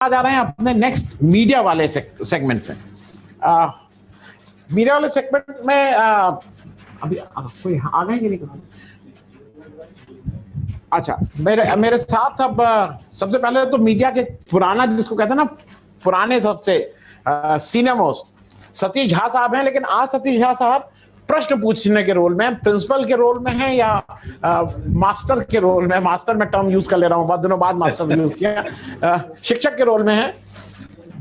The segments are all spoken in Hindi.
जा रहे हैं अपने नेक्स्ट मीडिया वाले सेगमेंट में। मीडिया वाले सेगमेंट में अभी कोई आ गए कि नहीं? अच्छा, मेरे साथ अब सबसे पहले तो मीडिया के पुराना, जिसको कहते हैं ना, पुराने सबसे सीनियर मोस्ट सतीश झा साहब हैं। लेकिन आज सतीश झा साहब प्रश्न पूछने के रोल में, प्रिंसिपल के रोल में है या मास्टर के रोल में? मास्टर में टर्म यूज कर ले रहा हूं, बहुत दिनों बाद मास्टर यूज किया। शिक्षक के रोल में है,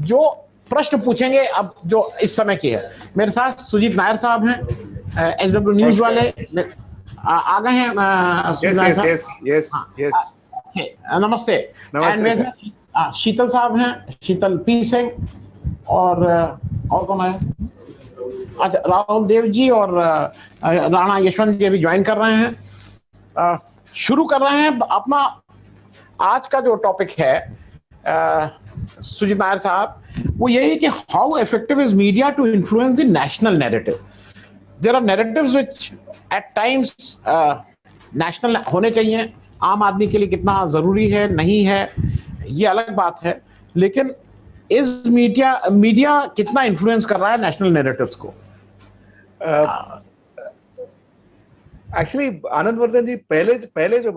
जो प्रश्न पूछेंगे अब जो इस समय की है। मेरे साथ सुजीत नायर साहब हैं, एचडब्ल्यू न्यूज वाले आ गए हैं। नमस्ते। शीतल साहब हैं, शीतल पी सिंह, और कौन है? अच्छा, राहुल देव जी और राणा यशवंत जी भी ज्वाइन कर रहे हैं। शुरू कर रहे हैं अपना आज का जो टॉपिक है, सुजीत नायर साहब, वो यही कि how effective is media to influence the national narrative. There are narratives which at times national होने चाहिए। आम आदमी के लिए कितना जरूरी है, नहीं है, ये अलग बात है, लेकिन इस मीडिया कितना इन्फ्लुएंस कर रहा है नेशनल नैरेटिव्स को? एक्चुअली आनंदवर्धन जी, पहले जो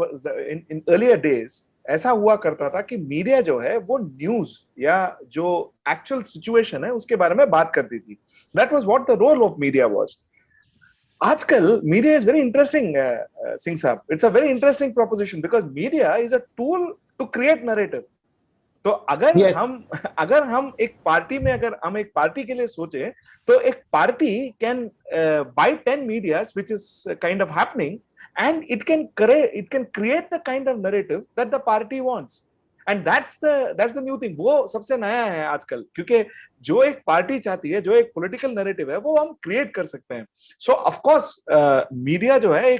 इन अर्लियर डेज ऐसा हुआ करता था कि मीडिया जो है वो न्यूज या जो एक्चुअल सिचुएशन है उसके बारे में बात करती थी। That was what the role of media was. आजकल media is very interesting, Singh sahab, it's a very interesting proposition because media is a tool to create narrative. तो अगर हम एक पार्टी में, अगर हम एक पार्टी के लिए सोचे, तो एक party can buy 10 medias which is kind of happening, and it can create the kind of narrative that the party wants, and that's the new thing। वो सबसे नया है आजकल, क्योंकि जो एक पार्टी चाहती है, जो एक पॉलिटिकल नैरेटिव है, वो हम क्रिएट कर सकते हैं। सो ऑफ कोर्स मीडिया जो है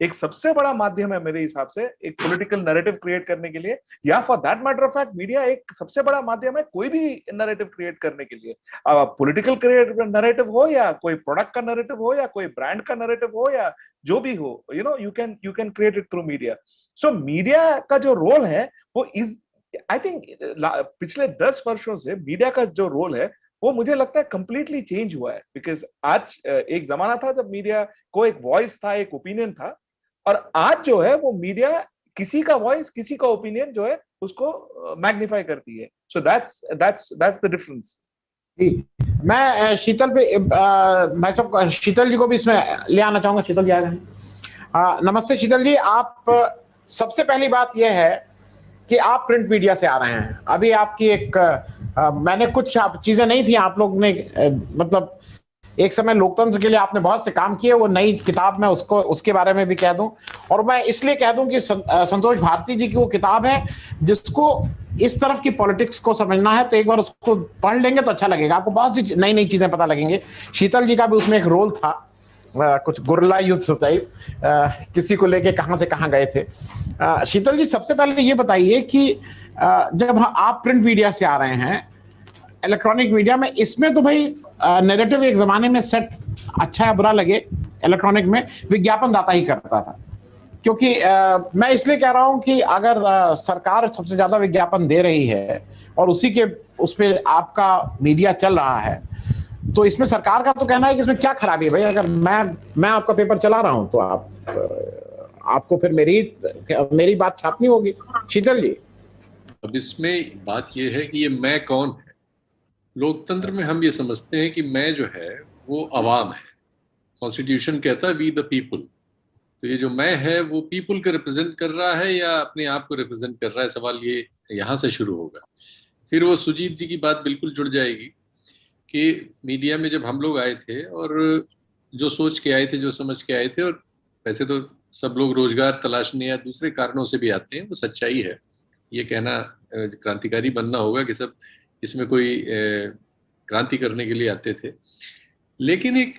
एक सबसे बड़ा माध्यम है मेरे हिसाब से एक पॉलिटिकल नैरेटिव क्रिएट करने के लिए, या for that matter of fact media एक सबसे बड़ा माध्यम है कोई भी नैरेटिव क्रिएट करने के लिए। पॉलिटिकल नैरेटिव हो, या कोई प्रोडक्ट का नैरेटिव हो, या कोई ब्रांड का नैरेटिव हो, या जो भी हो, you can create it through media. So media का जो रोल है वो इज, आई थिंक पिछले 10 वर्षों से मीडिया का जो रोल है वो मुझे लगता है कंप्लीटली चेंज हुआ है। बिकॉज आज एक जमाना था जब मीडिया को एक वॉइस था, एक ओपिनियन था, और आज जो है वो मीडिया किसी का वॉइस, किसी का ओपिनियन जो है उसको मैग्नीफाई करती है। So that's the difference. मैं शीतल पे मैं सब शीतल जी को भी इसमें ले आना चाहूंगा। शीतल जी आ गए हैं। नमस्ते शीतल जी। आप सबसे पहली बात यह है कि आप प्रिंट मीडिया से आ रहे हैं। अभी आपकी एक मैंने कुछ चीजें नहीं थी, आप लोग ने मतलब एक समय लोकतंत्र के लिए आपने बहुत से काम किए, वो नई किताब में उसके बारे में भी कह दूं। और मैं इसलिए कह दूं कि संतोष भारती जी की वो किताब है, जिसको इस तरफ की पॉलिटिक्स को समझना है तो एक बार उसको पढ़ लेंगे तो अच्छा लगेगा, आपको बहुत सी नई नई चीजें पता लगेंगे। शीतल जी का भी उसमें एक रोल था, कुछ गुर्ला युद्ध टाइप, किसी को लेके कहां से कहां गए थे। शीतल जी, सबसे पहले ये बताइए कि जब आप प्रिंट मीडिया से आ रहे हैं इलेक्ट्रॉनिक मीडिया में, इसमें तो भाई नैरेटिव एक जमाने में सेट, अच्छा या बुरा लगे, इलेक्ट्रॉनिक में विज्ञापन दाता ही करता था। क्योंकि मैं इसलिए कह रहा हूं कि अगर सरकार सबसे ज्यादा विज्ञापन दे रही है और उस पर आपका मीडिया चल रहा है, तो इसमें सरकार का तो कहना है कि इसमें क्या खराबी है भाई। अगर मैं आपका पेपर चला रहा हूं तो आपको फिर मेरी बात छापनी होगी। शीतल जी, अब इसमें बात यह है कि ये मैं कौन है। लोकतंत्र में हम ये समझते हैं कि मैं जो है वो अवाम है। कॉन्स्टिट्यूशन कहता है वी द पीपल। तो ये जो मैं है वो पीपल को रिप्रेजेंट कर रहा है या अपने आप को रिप्रेजेंट कर रहा है, सवाल ये यहाँ से शुरू होगा। फिर वो सुजीत जी की बात बिल्कुल जुड़ जाएगी कि मीडिया में जब हम लोग आए थे और जो सोच के आए थे, जो समझ के आए थे, और वैसे तो सब लोग रोजगार तलाशने या दूसरे कारणों से भी आते हैं, वो सच्चाई है। ये कहना क्रांतिकारी बनना होगा कि सब इसमें कोई क्रांति करने के लिए आते थे, लेकिन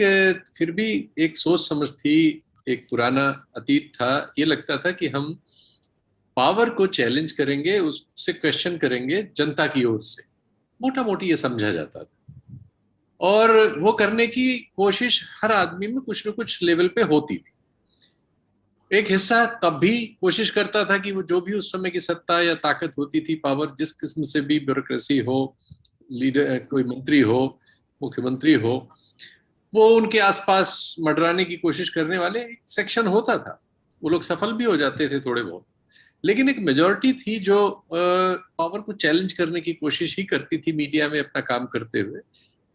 फिर भी एक सोच समझ थी, एक पुराना अतीत था। ये लगता था कि हम पावर को चैलेंज करेंगे, उससे क्वेश्चन करेंगे जनता की ओर से, मोटा मोटी ये समझा जाता था। और वो करने की कोशिश हर आदमी में कुछ न कुछ लेवल पे होती थी। एक हिस्सा तब भी कोशिश करता था कि वो जो भी उस समय की सत्ता या ताकत होती थी, पावर, जिस किस्म से भी ब्यूरोक्रेसी हो, लीडर, कोई मंत्री हो, मुख्यमंत्री हो, वो उनके आसपास मंडराने की कोशिश करने वाले एक सेक्शन होता था। वो लोग सफल भी हो जाते थे थोड़े बहुत, लेकिन एक मेजॉरिटी थी जो पावर को चैलेंज करने की कोशिश ही करती थी मीडिया में अपना काम करते हुए,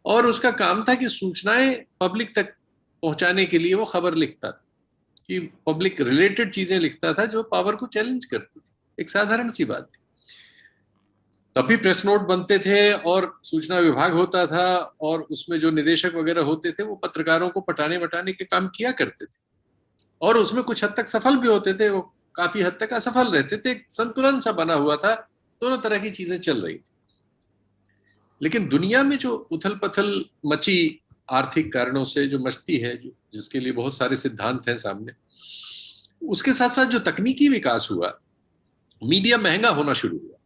और उसका काम था कि सूचनाएं पब्लिक तक पहुंचाने के लिए वो खबर लिखता था, कि पब्लिक रिलेटेड चीजें लिखता था जो पावर को चैलेंज करती थी। एक साधारण सी बात थी। तभी प्रेस नोट बनते थे और सूचना विभाग होता था, और उसमें जो निदेशक वगैरह होते थे वो पत्रकारों को पटाने वटाने के काम किया करते थे, और उसमें कुछ हद तक सफल भी होते थे, वो काफी हद तक असफल रहते थे। एक संतुलन सा बना हुआ था, दोनों तरह की चीजें चल रही थी। लेकिन दुनिया में जो उथल पथल मची आर्थिक कारणों से, जो मचती है, जो जिसके लिए बहुत सारे सिद्धांत हैं सामने, उसके साथ साथ जो तकनीकी विकास हुआ, मीडिया महंगा होना शुरू हुआ,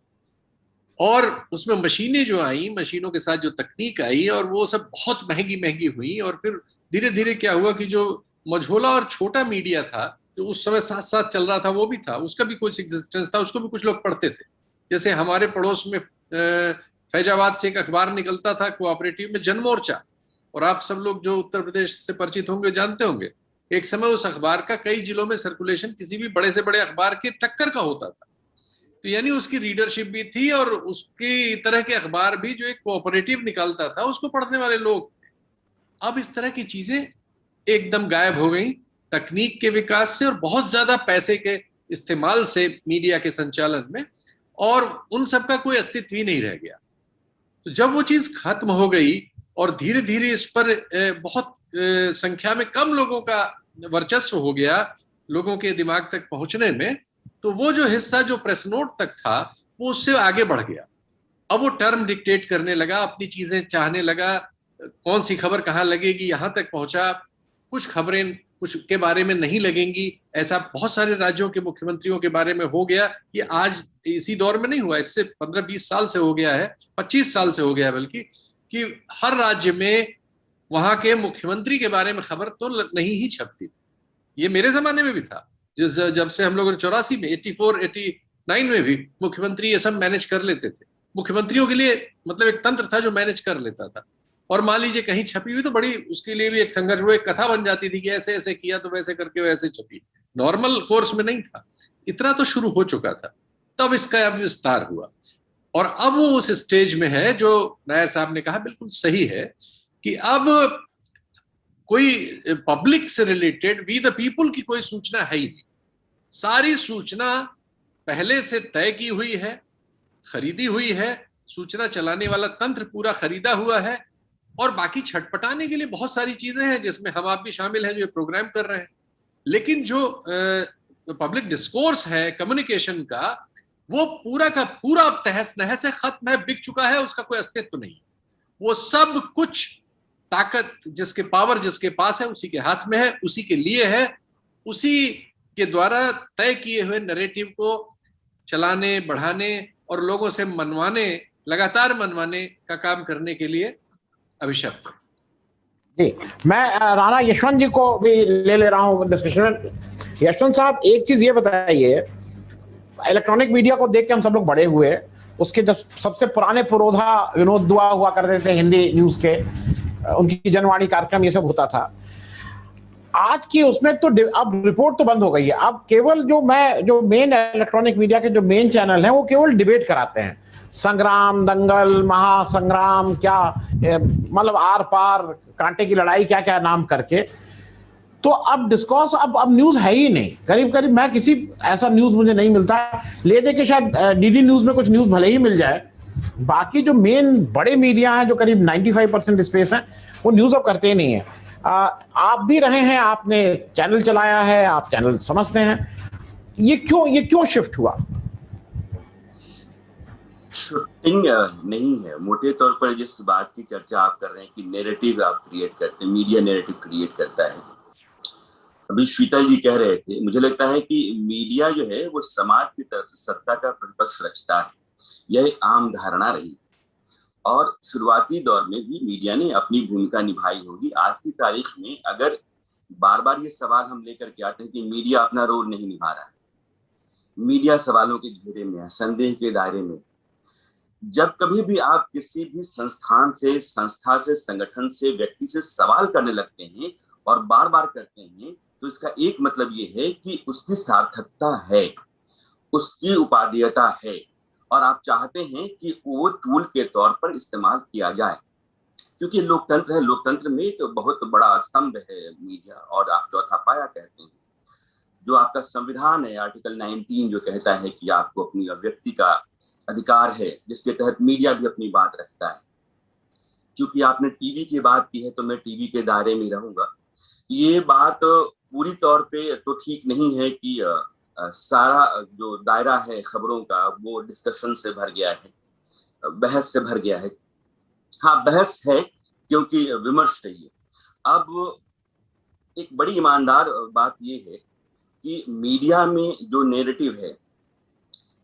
और उसमें मशीनें जो आई, मशीनों के साथ जो तकनीक आई, और वो सब बहुत महंगी महंगी हुई, और फिर धीरे धीरे क्या हुआ कि जो मझोला और छोटा मीडिया था, जो उस समय साथ साथ चल रहा था, वो भी था, उसका भी कुछ एग्जिस्टेंस था, उसको भी कुछ लोग पढ़ते थे। जैसे हमारे पड़ोस में फैजाबाद से एक अखबार निकलता था कोऑपरेटिव में, जनमोर्चा, और आप सब लोग जो उत्तर प्रदेश से परिचित होंगे जानते होंगे, एक समय उस अखबार का कई जिलों में सर्कुलेशन किसी भी बड़े से बड़े अखबार के टक्कर का होता था। तो यानी उसकी रीडरशिप भी थी, और उसकी तरह के अखबार भी, जो एक कोऑपरेटिव निकालता था, उसको पढ़ने वाले लोग थे। अब इस तरह की चीजें एकदम गायब हो गई तकनीक के विकास से, और बहुत ज्यादा पैसे के इस्तेमाल से मीडिया के संचालन में, और उन सब का कोई अस्तित्व ही नहीं रह गया। तो जब वो चीज खत्म हो गई, और धीरे धीरे इस पर बहुत संख्या में कम लोगों का वर्चस्व हो गया लोगों के दिमाग तक पहुंचने में, तो वो जो हिस्सा जो प्रेस नोट तक था, वो उससे आगे बढ़ गया। अब वो टर्म डिक्टेट करने लगा, अपनी चीजें चाहने लगा, कौन सी खबर कहाँ लगेगी, यहां तक पहुंचा। कुछ खबरें कुछ के बारे में नहीं लगेंगी, ऐसा बहुत सारे राज्यों के मुख्यमंत्रियों के बारे में हो गया। ये आज इसी दौर में नहीं हुआ, इससे 15-20 साल से हो गया है, 25 साल से हो गया बल्कि, कि हर राज्य में वहां के मुख्यमंत्री के बारे में खबर तो नहीं ही छपती थी। ये मेरे जमाने में भी था, जब से हम लोगों ने 84 में, 84-89 में भी मुख्यमंत्री ये सब मैनेज कर लेते थे। मुख्यमंत्रियों के लिए मतलब एक तंत्र था जो मैनेज कर लेता था, और मान लीजिए कहीं छपी हुई तो बड़ी, उसके लिए भी एक संघर्ष, वो एक कथा बन जाती थी कि ऐसे ऐसे किया तो वैसे करके वैसे छपी, नॉर्मल कोर्स में नहीं था। इतना तो शुरू हो चुका था, तब इसका अब विस्तार हुआ, और अब वो उस स्टेज में है जो नायर साहब ने कहा बिल्कुल सही है, कि अब कोई पब्लिक से रिलेटेड, वी द पीपुल की कोई सूचना है ही नहीं। सारी सूचना पहले से तय की हुई है, खरीदी हुई है, सूचना चलाने वाला तंत्र पूरा खरीदा हुआ है, और बाकी छटपटाने के लिए बहुत सारी चीजें हैं जिसमें हम आप भी शामिल हैं जो प्रोग्राम कर रहे हैं। लेकिन जो पब्लिक डिस्कोर्स है कम्युनिकेशन का, वो पूरा का पूरा अब तहस नहस से खत्म है, बिक चुका है, उसका कोई अस्तित्व नहीं। वो सब कुछ ताकत जिसके पावर जिसके पास है उसी के हाथ में है, उसी के लिए है, उसी के द्वारा तय किए हुए नैरेटिव को चलाने, बढ़ाने और लोगों से मनवाने, लगातार मनवाने का काम करने के लिए अभिशप्त। जी, मैं राणा यशवंत जी को भी ले रहा हूं डिस्कशन में। यशवंत साहब, एक चीज ये बताइए, इलेक्ट्रॉनिक मीडिया को देख के हम सब लोग बड़े हुए, उसके जो सबसे पुराने पुरोधा विनोद दुआ हुआ करते थे हिंदी न्यूज के, उनकी जनवाणी कार्यक्रम ये सब होता था। आज की उसमें तो अब रिपोर्ट तो बंद हो गई है, अब केवल जो मेन इलेक्ट्रॉनिक मीडिया के जो मेन चैनल हैं वो केवल डिबेट कराते हैं, संग्राम, दंगल, महासंग्राम, क्या मतलब आर पार, कांटे की लड़ाई, क्या क्या नाम करके। तो अब डिस्कोर्स, अब न्यूज है ही नहीं, करीब करीब मैं किसी ऐसा न्यूज मुझे नहीं मिलता, ले दे के शायद डीडी न्यूज में कुछ न्यूज भले ही मिल जाए, बाकी जो मेन बड़े मीडिया हैं जो करीब 95% स्पेस है, वो न्यूज अब करते ही नहीं है। आप भी रहे हैं, आपने चैनल चलाया है, आप चैनल समझते हैं, ये क्यों शिफ्ट हुआ? शिफ्टिंग नहीं है, मोटे तौर पर जिस बात की चर्चा आप कर रहे हैं कि नैरेटिव आप क्रिएट करते हैं, मीडिया नैरेटिव क्रिएट करता है। अभी शीतल जी कह रहे थे, मुझे लगता है कि मीडिया जो है वो समाज की तरफ से सत्ता का प्रतिपक्ष रचता है, यह एक आम धारणा रही, और शुरुआती दौर में भी मीडिया ने अपनी भूमिका निभाई होगी। आज की तारीख में अगर बार बार ये सवाल हम लेकर के आते हैं कि मीडिया अपना रोल नहीं निभा रहा है। मीडिया सवालों के घेरे में है, संदेह के दायरे में। जब कभी भी आप किसी भी संस्थान से, संस्था से, संगठन से, व्यक्ति से सवाल करने लगते हैं और बार बार करते हैं, तो इसका एक मतलब ये है कि उसकी सार्थकता है, उसकी उपादेयता है और आप चाहते हैं कि वो टूल के तौर पर इस्तेमाल किया जाए। क्योंकि लोकतंत्र है, लोकतंत्र में एक बहुत बड़ा स्तंभ है मीडिया, और आप चौथा पाया कहते हैं। जो आपका संविधान है, आर्टिकल 19 जो कहता है कि आपको अपनी अभिव्यक्ति का अधिकार है, जिसके तहत मीडिया भी अपनी बात रखता है। क्योंकि आपने टीवी की बात की है तो मैं टीवी के दायरे में रहूंगा। ये बात पूरी तौर पे तो ठीक नहीं है कि सारा जो दायरा है खबरों का वो डिस्कशन से भर गया है, बहस से भर गया है। हाँ, बहस है क्योंकि विमर्श चाहिए। अब एक बड़ी ईमानदार बात ये है कि मीडिया में जो नैरेटिव है,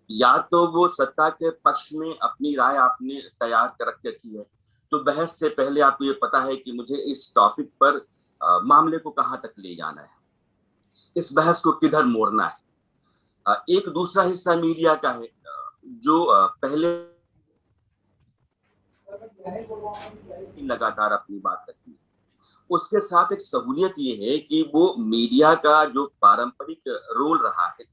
या तो वो सत्ता के पक्ष में अपनी राय आपने तैयार कर रखी है, तो बहस से पहले आपको ये पता है कि मुझे इस टॉपिक पर मामले को कहां तक ले जाना है, इस बहस को किधर मोड़ना है। एक दूसरा हिस्सा मीडिया का है जो पहले लगातार अपनी बात रखती है। उसके साथ एक सहूलियत ये है कि वो मीडिया का जो पारंपरिक रोल रहा है,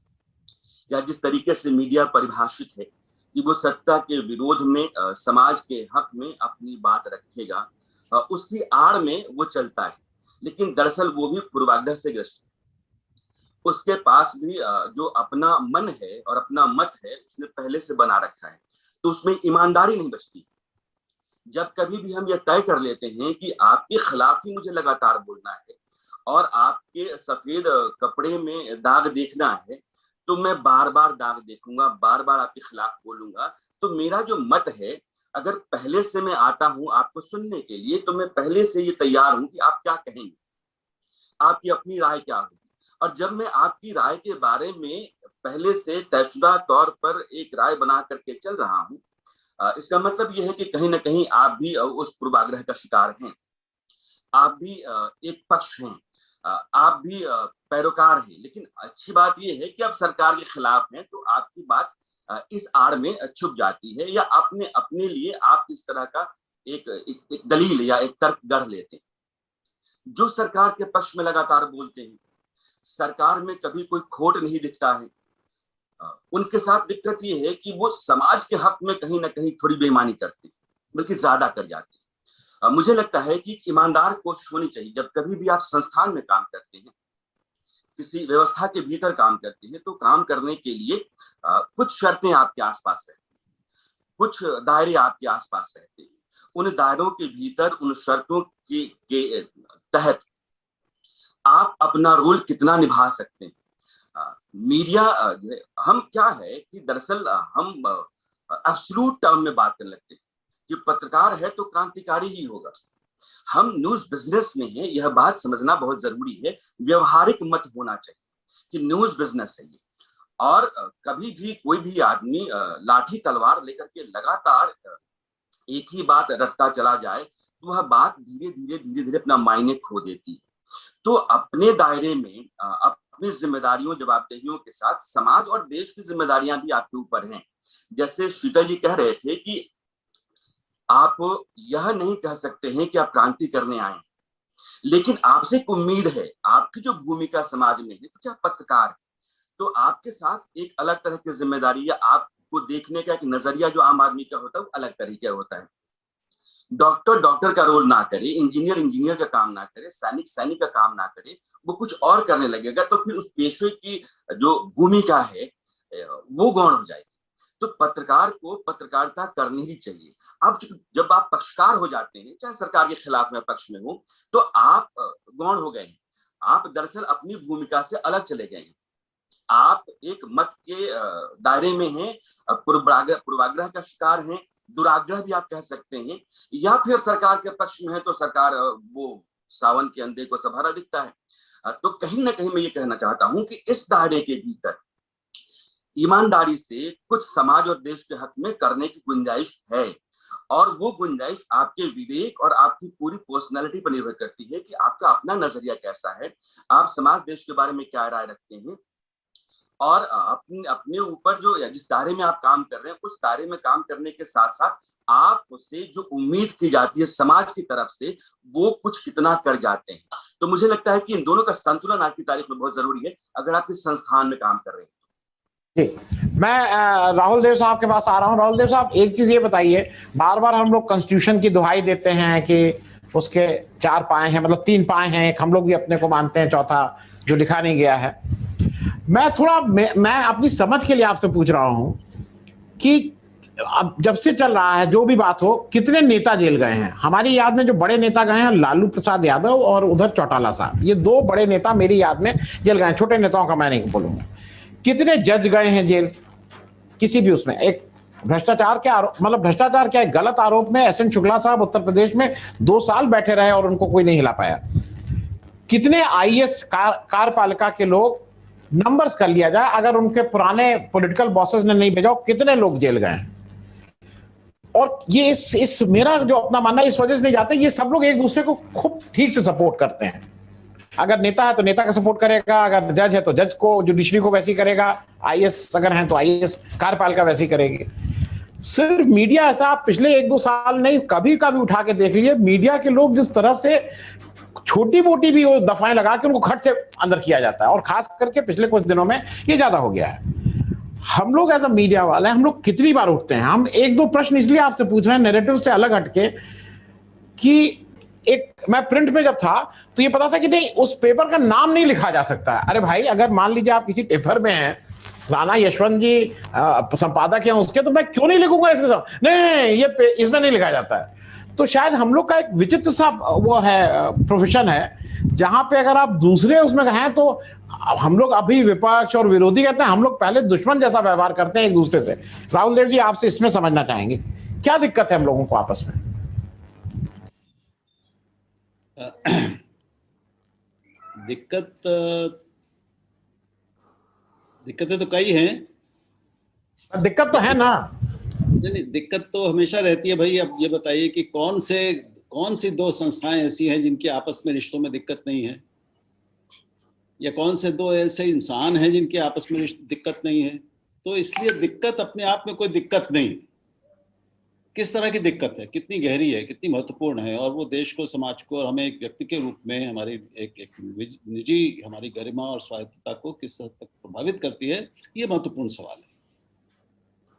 या जिस तरीके से मीडिया परिभाषित है कि वो सत्ता के विरोध में, समाज के हक में अपनी बात रखेगा, उसकी आड़ में वो चलता है। लेकिन दरअसल वो भी पूर्वाग्रह से ग्रस्त है। उसके पास भी जो अपना मन है और अपना मत है उसने पहले से बना रखा है, तो उसमें ईमानदारी नहीं बचती। जब कभी भी हम ये तय कर लेते हैं कि आपके खिलाफ ही मुझे लगातार बोलना है और आपके सफेद कपड़े में दाग देखना है, तो मैं बार बार दाग देखूंगा, बार बार आपके खिलाफ बोलूंगा, तो मेरा जो मत है, अगर पहले से मैं आता हूं आपको सुनने के लिए, तो मैं पहले से ये तैयार हूं कि आप क्या कहेंगे, आपकी अपनी राय क्या होगी। और जब मैं आपकी राय के बारे में पहले से तयशुदा तौर पर एक राय बना करके चल रहा हूं, इसका मतलब यह है कि कहीं ना कहीं आप भी उस पूर्वाग्रह का शिकार हैं, आप भी एक पक्ष हैं, आप भी पैरोकार हैं। लेकिन अच्छी बात यह है कि आप सरकार के खिलाफ हैं, तो आपकी बात इस आड़ में छुप जाती है, या अपने लिए आप इस तरह का एक दलील या एक तर्क गढ़ लेते हैं। जो सरकार के पक्ष में लगातार बोलते हैं, सरकार में कभी कोई खोट नहीं दिखता है, उनके साथ दिक्कत ये है कि वो समाज के हक में कहीं ना कहीं थोड़ी बेईमानी करते हैं, बल्कि ज्यादा कर जाते हैं। मुझे लगता है कि ईमानदार कोशिश होनी चाहिए। जब कभी भी आप संस्थान में काम करते हैं, किसी व्यवस्था के भीतर काम करते हैं, तो काम करने के लिए कुछ शर्तें आपके आसपास रहती हैं, कुछ दायरे आपके आसपास रहते हैं। उन दायरों के भीतर, उन शर्तों के तहत आप अपना रोल कितना निभा सकते हैं। मीडिया हम क्या है कि दरअसल हम एब्सोल्यूट टर्म में बात करने लगते हैं कि पत्रकार है तो क्रांतिकारी ही होगा। हम न्यूज बिजनेस में हैं, यह बात समझना बहुत जरूरी है। व्यवहारिक मत होना चाहिए कि न्यूज बिजनेस है ये, और कभी भी कोई भी आदमी लाठी तलवार लेकर के लगातार एक ही बात रखता चला जाए, तो वह बात धीरे धीरे अपना मायने खो देती है। तो अपने दायरे में अपनी जिम्मेदारियों, जवाबदेहियों के साथ समाज और देश की जिम्मेदारियां भी आपके ऊपर हैं। जैसे शीतल जी कह रहे थे कि आप यह नहीं कह सकते हैं कि आप क्रांति करने आए हैं, लेकिन आपसे एक उम्मीद है, आपकी जो भूमिका समाज में है, तो क्या पत्रकार है, तो आपके साथ एक अलग तरह की जिम्मेदारी, या आपको देखने का एक नजरिया जो आम आदमी का होता है वो अलग तरीके होता है। डॉक्टर का रोल ना करे, इंजीनियर का काम ना करे, सैनिक का काम ना करे, वो कुछ और करने लगेगा, तो फिर उस पेशे की जो भूमिका है वो गौण हो जाएगी। तो पत्रकार को पत्रकारिता करनी ही चाहिए। अब जब आप पक्षकार हो जाते हैं, चाहे सरकार के खिलाफ में पक्ष में हो, तो आप गौण हो गए हैं। आप दरअसल अपनी भूमिका से अलग चले गए हैं। आप एक मत के दायरे में हैं, पूर्वाग्रह का शिकार हैं, दुराग्रह भी आप कह सकते हैं, या फिर सरकार के पक्ष में है तो सरकार वो सावन के अंधे को सहारा दिखता है। तो कहीं ना कहीं मैं ये कहना चाहता हूं कि इस दायरे के भीतर ईमानदारी से कुछ समाज और देश के हक में करने की गुंजाइश है, और वो गुंजाइश आपके विवेक और आपकी पूरी पर्सनालिटी पर निर्भर करती है कि आपका अपना नजरिया कैसा है, आप समाज देश के बारे में क्या राय रखते हैं, और अपने अपने ऊपर जो जिस दायरे में आप काम कर रहे हैं उस दायरे में काम करने के साथ साथ आपसे जो उम्मीद की जाती है समाज की तरफ से, वो कुछ कितना कर जाते हैं। तो मुझे लगता है कि इन दोनों का संतुलन आज की तारीख में बहुत जरूरी है अगर आप इस संस्थान में काम कर रहे हैं। जी, मैं राहुल देव साहब के पास आ रहा हूँ। राहुल देव साहब, एक चीज ये बताइए, बार बार हम लोग कॉन्स्टिट्यूशन की दुहाई देते हैं कि उसके 4 पाए हैं, मतलब 3 पाए हैं, एक हम लोग भी अपने को मानते हैं, चौथा जो लिखा नहीं गया है। मैं अपनी समझ के लिए आपसे पूछ रहा हूं कि अब जब से चल रहा है जो भी बात हो, कितने नेता जेल गए हैं? हमारी याद में जो बड़े नेता गए हैं, लालू प्रसाद यादव और उधर चौटाला साहब, ये 2 बड़े नेता मेरी याद में जेल गए हैं। छोटे नेताओं का मैं नहीं बोलूंगा। कितने जज गए हैं जेल किसी भी उसमें? एक भ्रष्टाचार के आरोप, मतलब भ्रष्टाचार क्या है, गलत आरोप में एस एन शुक्ला साहब उत्तर प्रदेश में 2 साल बैठे रहे और उनको कोई नहीं हिला पाया। कितने आईएएस कार्यपालिका के लोग, नंबर्स कर लिया जाए, अगर उनके पुराने पॉलिटिकल बॉसेस ने नहीं भेजा, कितने लोग जेल गए हैं? और ये इस मेरा जो अपना मानना है, इस वजह से नहीं जाते, ये सब लोग एक दूसरे को खूब ठीक से सपोर्ट करते हैं। अगर नेता है तो नेता का सपोर्ट करेगा, अगर जज है तो जज को, जुडिशरी को वैसी करेगा, आईएएस अगर हैं तो आईएएस कार्यपालिका वैसी करेगी। सिर्फ मीडिया ऐसा, आप पिछले 1-2 साल नहीं, कभी कभी उठा के देख लिए, मीडिया के लोग जिस तरह से छोटी मोटी भी वो दफाएं लगा के उनको खट से अंदर किया जाता है, और खास करके पिछले कुछ दिनों में ये ज्यादा हो गया है। हम लोग एज अ मीडिया वाले, हम लोग कितनी बार उठते हैं? हम 1-2 प्रश्न इसलिए आपसे पूछ रहे हैं नैरेटिव से अलग हटके, कि एक मैं प्रिंट में जब था तो ये पता था कि नहीं, उस पेपर का नाम नहीं लिखा जा सकता है। अरे भाई, अगर मान लीजिए आप किसी पेपर में हैं, राणा यशवंत जी संपादक हैं उसके, तो मैं क्यों नहीं लिखूंगा इसके साथ? नहीं, ये इसमें नहीं लिखा जाता है। तो शायद हम लोग का एक विचित्र सा वो है, प्रोफेशन है, जहां पे अगर आप दूसरे उसमें हैं तो हम लोग अभी विपक्ष और विरोधी कहते हैं, हम लोग पहले दुश्मन जैसा व्यवहार करते हैं एक दूसरे से। राहुल देव जी, आपसे इसमें समझना चाहेंगे क्या दिक्कत है हम लोगों को आपस में? दिक्कतें तो कई हैं। दिक्कत तो है ना? नहीं, दिक्कत तो हमेशा रहती है भाई। अब ये बताइए कि कौन सी 2 संस्थाएं ऐसी हैं जिनके आपस में रिश्तों में दिक्कत नहीं है, या कौन से 2 ऐसे इंसान हैं जिनके आपस में दिक्कत नहीं है? तो इसलिए दिक्कत अपने आप में कोई दिक्कत नहीं, किस तरह की दिक्कत है, कितनी गहरी है, कितनी महत्वपूर्ण है, और वो देश को, समाज को, और हमें एक व्यक्ति के रूप में हमारी एक निजी हमारी गरिमा और स्वायत्तता को किस हद तक प्रभावित करती है, ये महत्वपूर्ण सवाल है।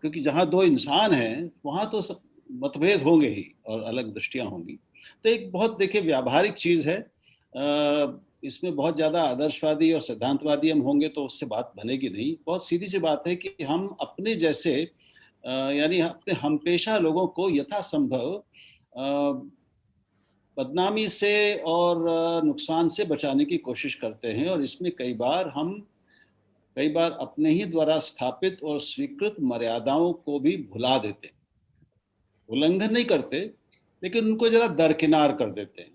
क्योंकि जहाँ 2 इंसान हैं वहाँ तो सब मतभेद होंगे ही और अलग दृष्टियाँ होंगी। तो एक बहुत, देखिए, व्यावहारिक चीज़ है। इसमें बहुत ज़्यादा आदर्शवादी और सिद्धांतवादी हम होंगे तो उससे बात बनेगी नहीं। बहुत सीधी सी बात है कि हम अपने जैसे यानी अपने हमपेशा लोगों को यथासंभव बदनामी से और नुकसान से बचाने की कोशिश करते हैं, और इसमें कई बार अपने ही द्वारा स्थापित और स्वीकृत मर्यादाओं को भी भुला देते हैं। उल्लंघन नहीं करते, लेकिन उनको जरा दरकिनार कर देते हैं।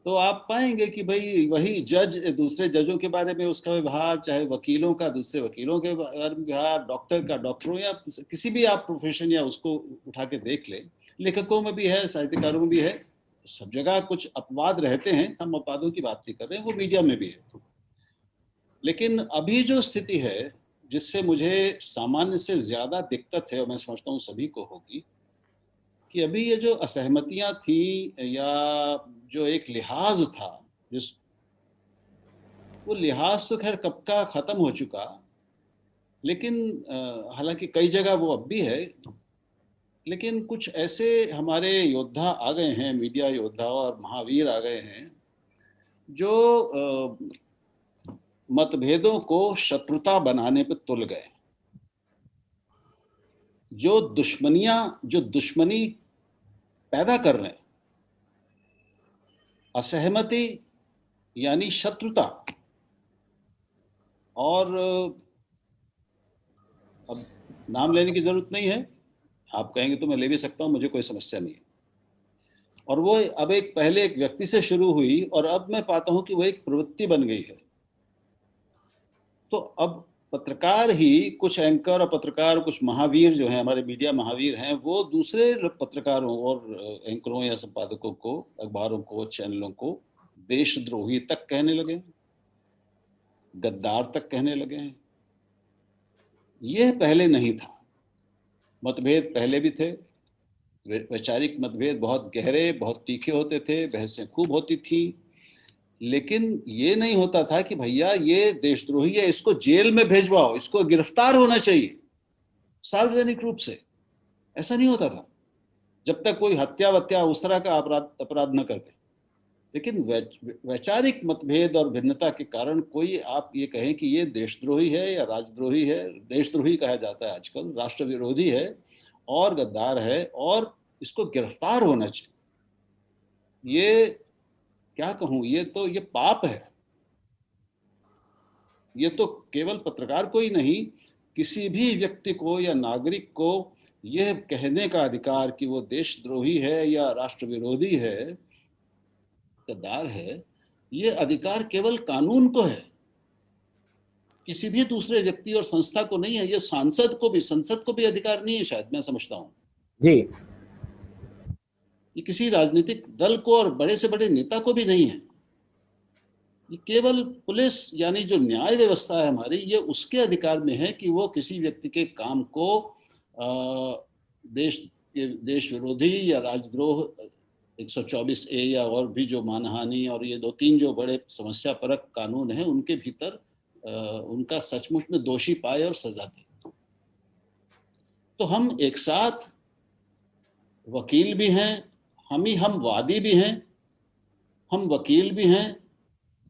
तो आप पाएंगे कि भाई वही जज दूसरे जजों के बारे में उसका व्यवहार, चाहे वकीलों का दूसरे वकीलों के बारे में व्यवहार, डॉक्टर का डॉक्टरों, या किसी भी आप प्रोफेशन या उसको उठा के देख ले, लेखकों में भी है, साहित्यकारों में भी है, सब जगह कुछ अपवाद रहते हैं। हम अपवादों की बात नहीं कर रहे हैं, वो मीडिया में भी है। लेकिन अभी जो स्थिति है, जिससे मुझे सामान्य से ज्यादा दिक्कत है, और मैं समझता हूँ सभी को होगी, कि अभी ये जो असहमतियां थी या जो एक लिहाज था, वो लिहाज तो खैर कब का खत्म हो चुका, लेकिन हालांकि कई जगह वो अब भी है, लेकिन कुछ ऐसे हमारे योद्धा आ गए हैं, मीडिया योद्धा और महावीर आ गए हैं, जो मतभेदों को शत्रुता बनाने पर तुल गए, जो दुश्मनी पैदा कर रहे हैं। असहमति यानी शत्रुता, और अब नाम लेने की जरूरत नहीं है, आप कहेंगे तो मैं ले भी सकता हूं, मुझे कोई समस्या नहीं है। और वो अब पहले एक व्यक्ति से शुरू हुई, और अब मैं पाता हूं कि वो एक प्रवृत्ति बन गई है। तो अब पत्रकार ही, कुछ एंकर और पत्रकार, कुछ महावीर जो हैं, हमारे मीडिया महावीर हैं, वो दूसरे पत्रकारों और एंकरों या संपादकों को, अखबारों को, चैनलों को देशद्रोही तक कहने लगे, गद्दार तक कहने लगे हैं। यह पहले नहीं था। मतभेद पहले भी थे, वैचारिक मतभेद बहुत गहरे, बहुत तीखे होते थे, बहसें खूब होती थी, लेकिन ये नहीं होता था कि भैया ये देशद्रोही है, इसको जेल में भेजवाओ, इसको गिरफ्तार होना चाहिए सार्वजनिक रूप से। ऐसा नहीं होता था जब तक कोई हत्या वत्या उस तरह का अपराध न करते। लेकिन वैचारिक मतभेद और भिन्नता के कारण कोई आप ये कहें कि ये देशद्रोही है या राजद्रोही है, देशद्रोही कहा जाता है आजकल, राष्ट्र विरोधी है और गद्दार है और इसको गिरफ्तार होना चाहिए, ये क्या कहूं, ये पाप है। ये तो केवल पत्रकार को ही नहीं, किसी भी व्यक्ति को या नागरिक को यह कहने का अधिकार कि वो देशद्रोही है या राष्ट्र विरोधी है, गद्दार है, ये अधिकार केवल कानून को है, किसी भी दूसरे व्यक्ति और संस्था को नहीं है। ये संसद को भी अधिकार नहीं है, शायद, मैं समझता हूं जी। ये किसी राजनीतिक दल को और बड़े से बड़े नेता को भी नहीं है। ये केवल पुलिस यानी जो न्याय व्यवस्था है हमारी, ये उसके अधिकार में है कि वो किसी व्यक्ति के काम को देश विरोधी या राजद्रोह 124A या और भी जो मानहानि और ये 2-3 जो बड़े समस्या परक कानून हैं, उनके भीतर उनका सचमुच में दोषी पाए और सजा दे। तो हम एक साथ वकील भी हैं, हम वादी भी हैं, हम वकील भी हैं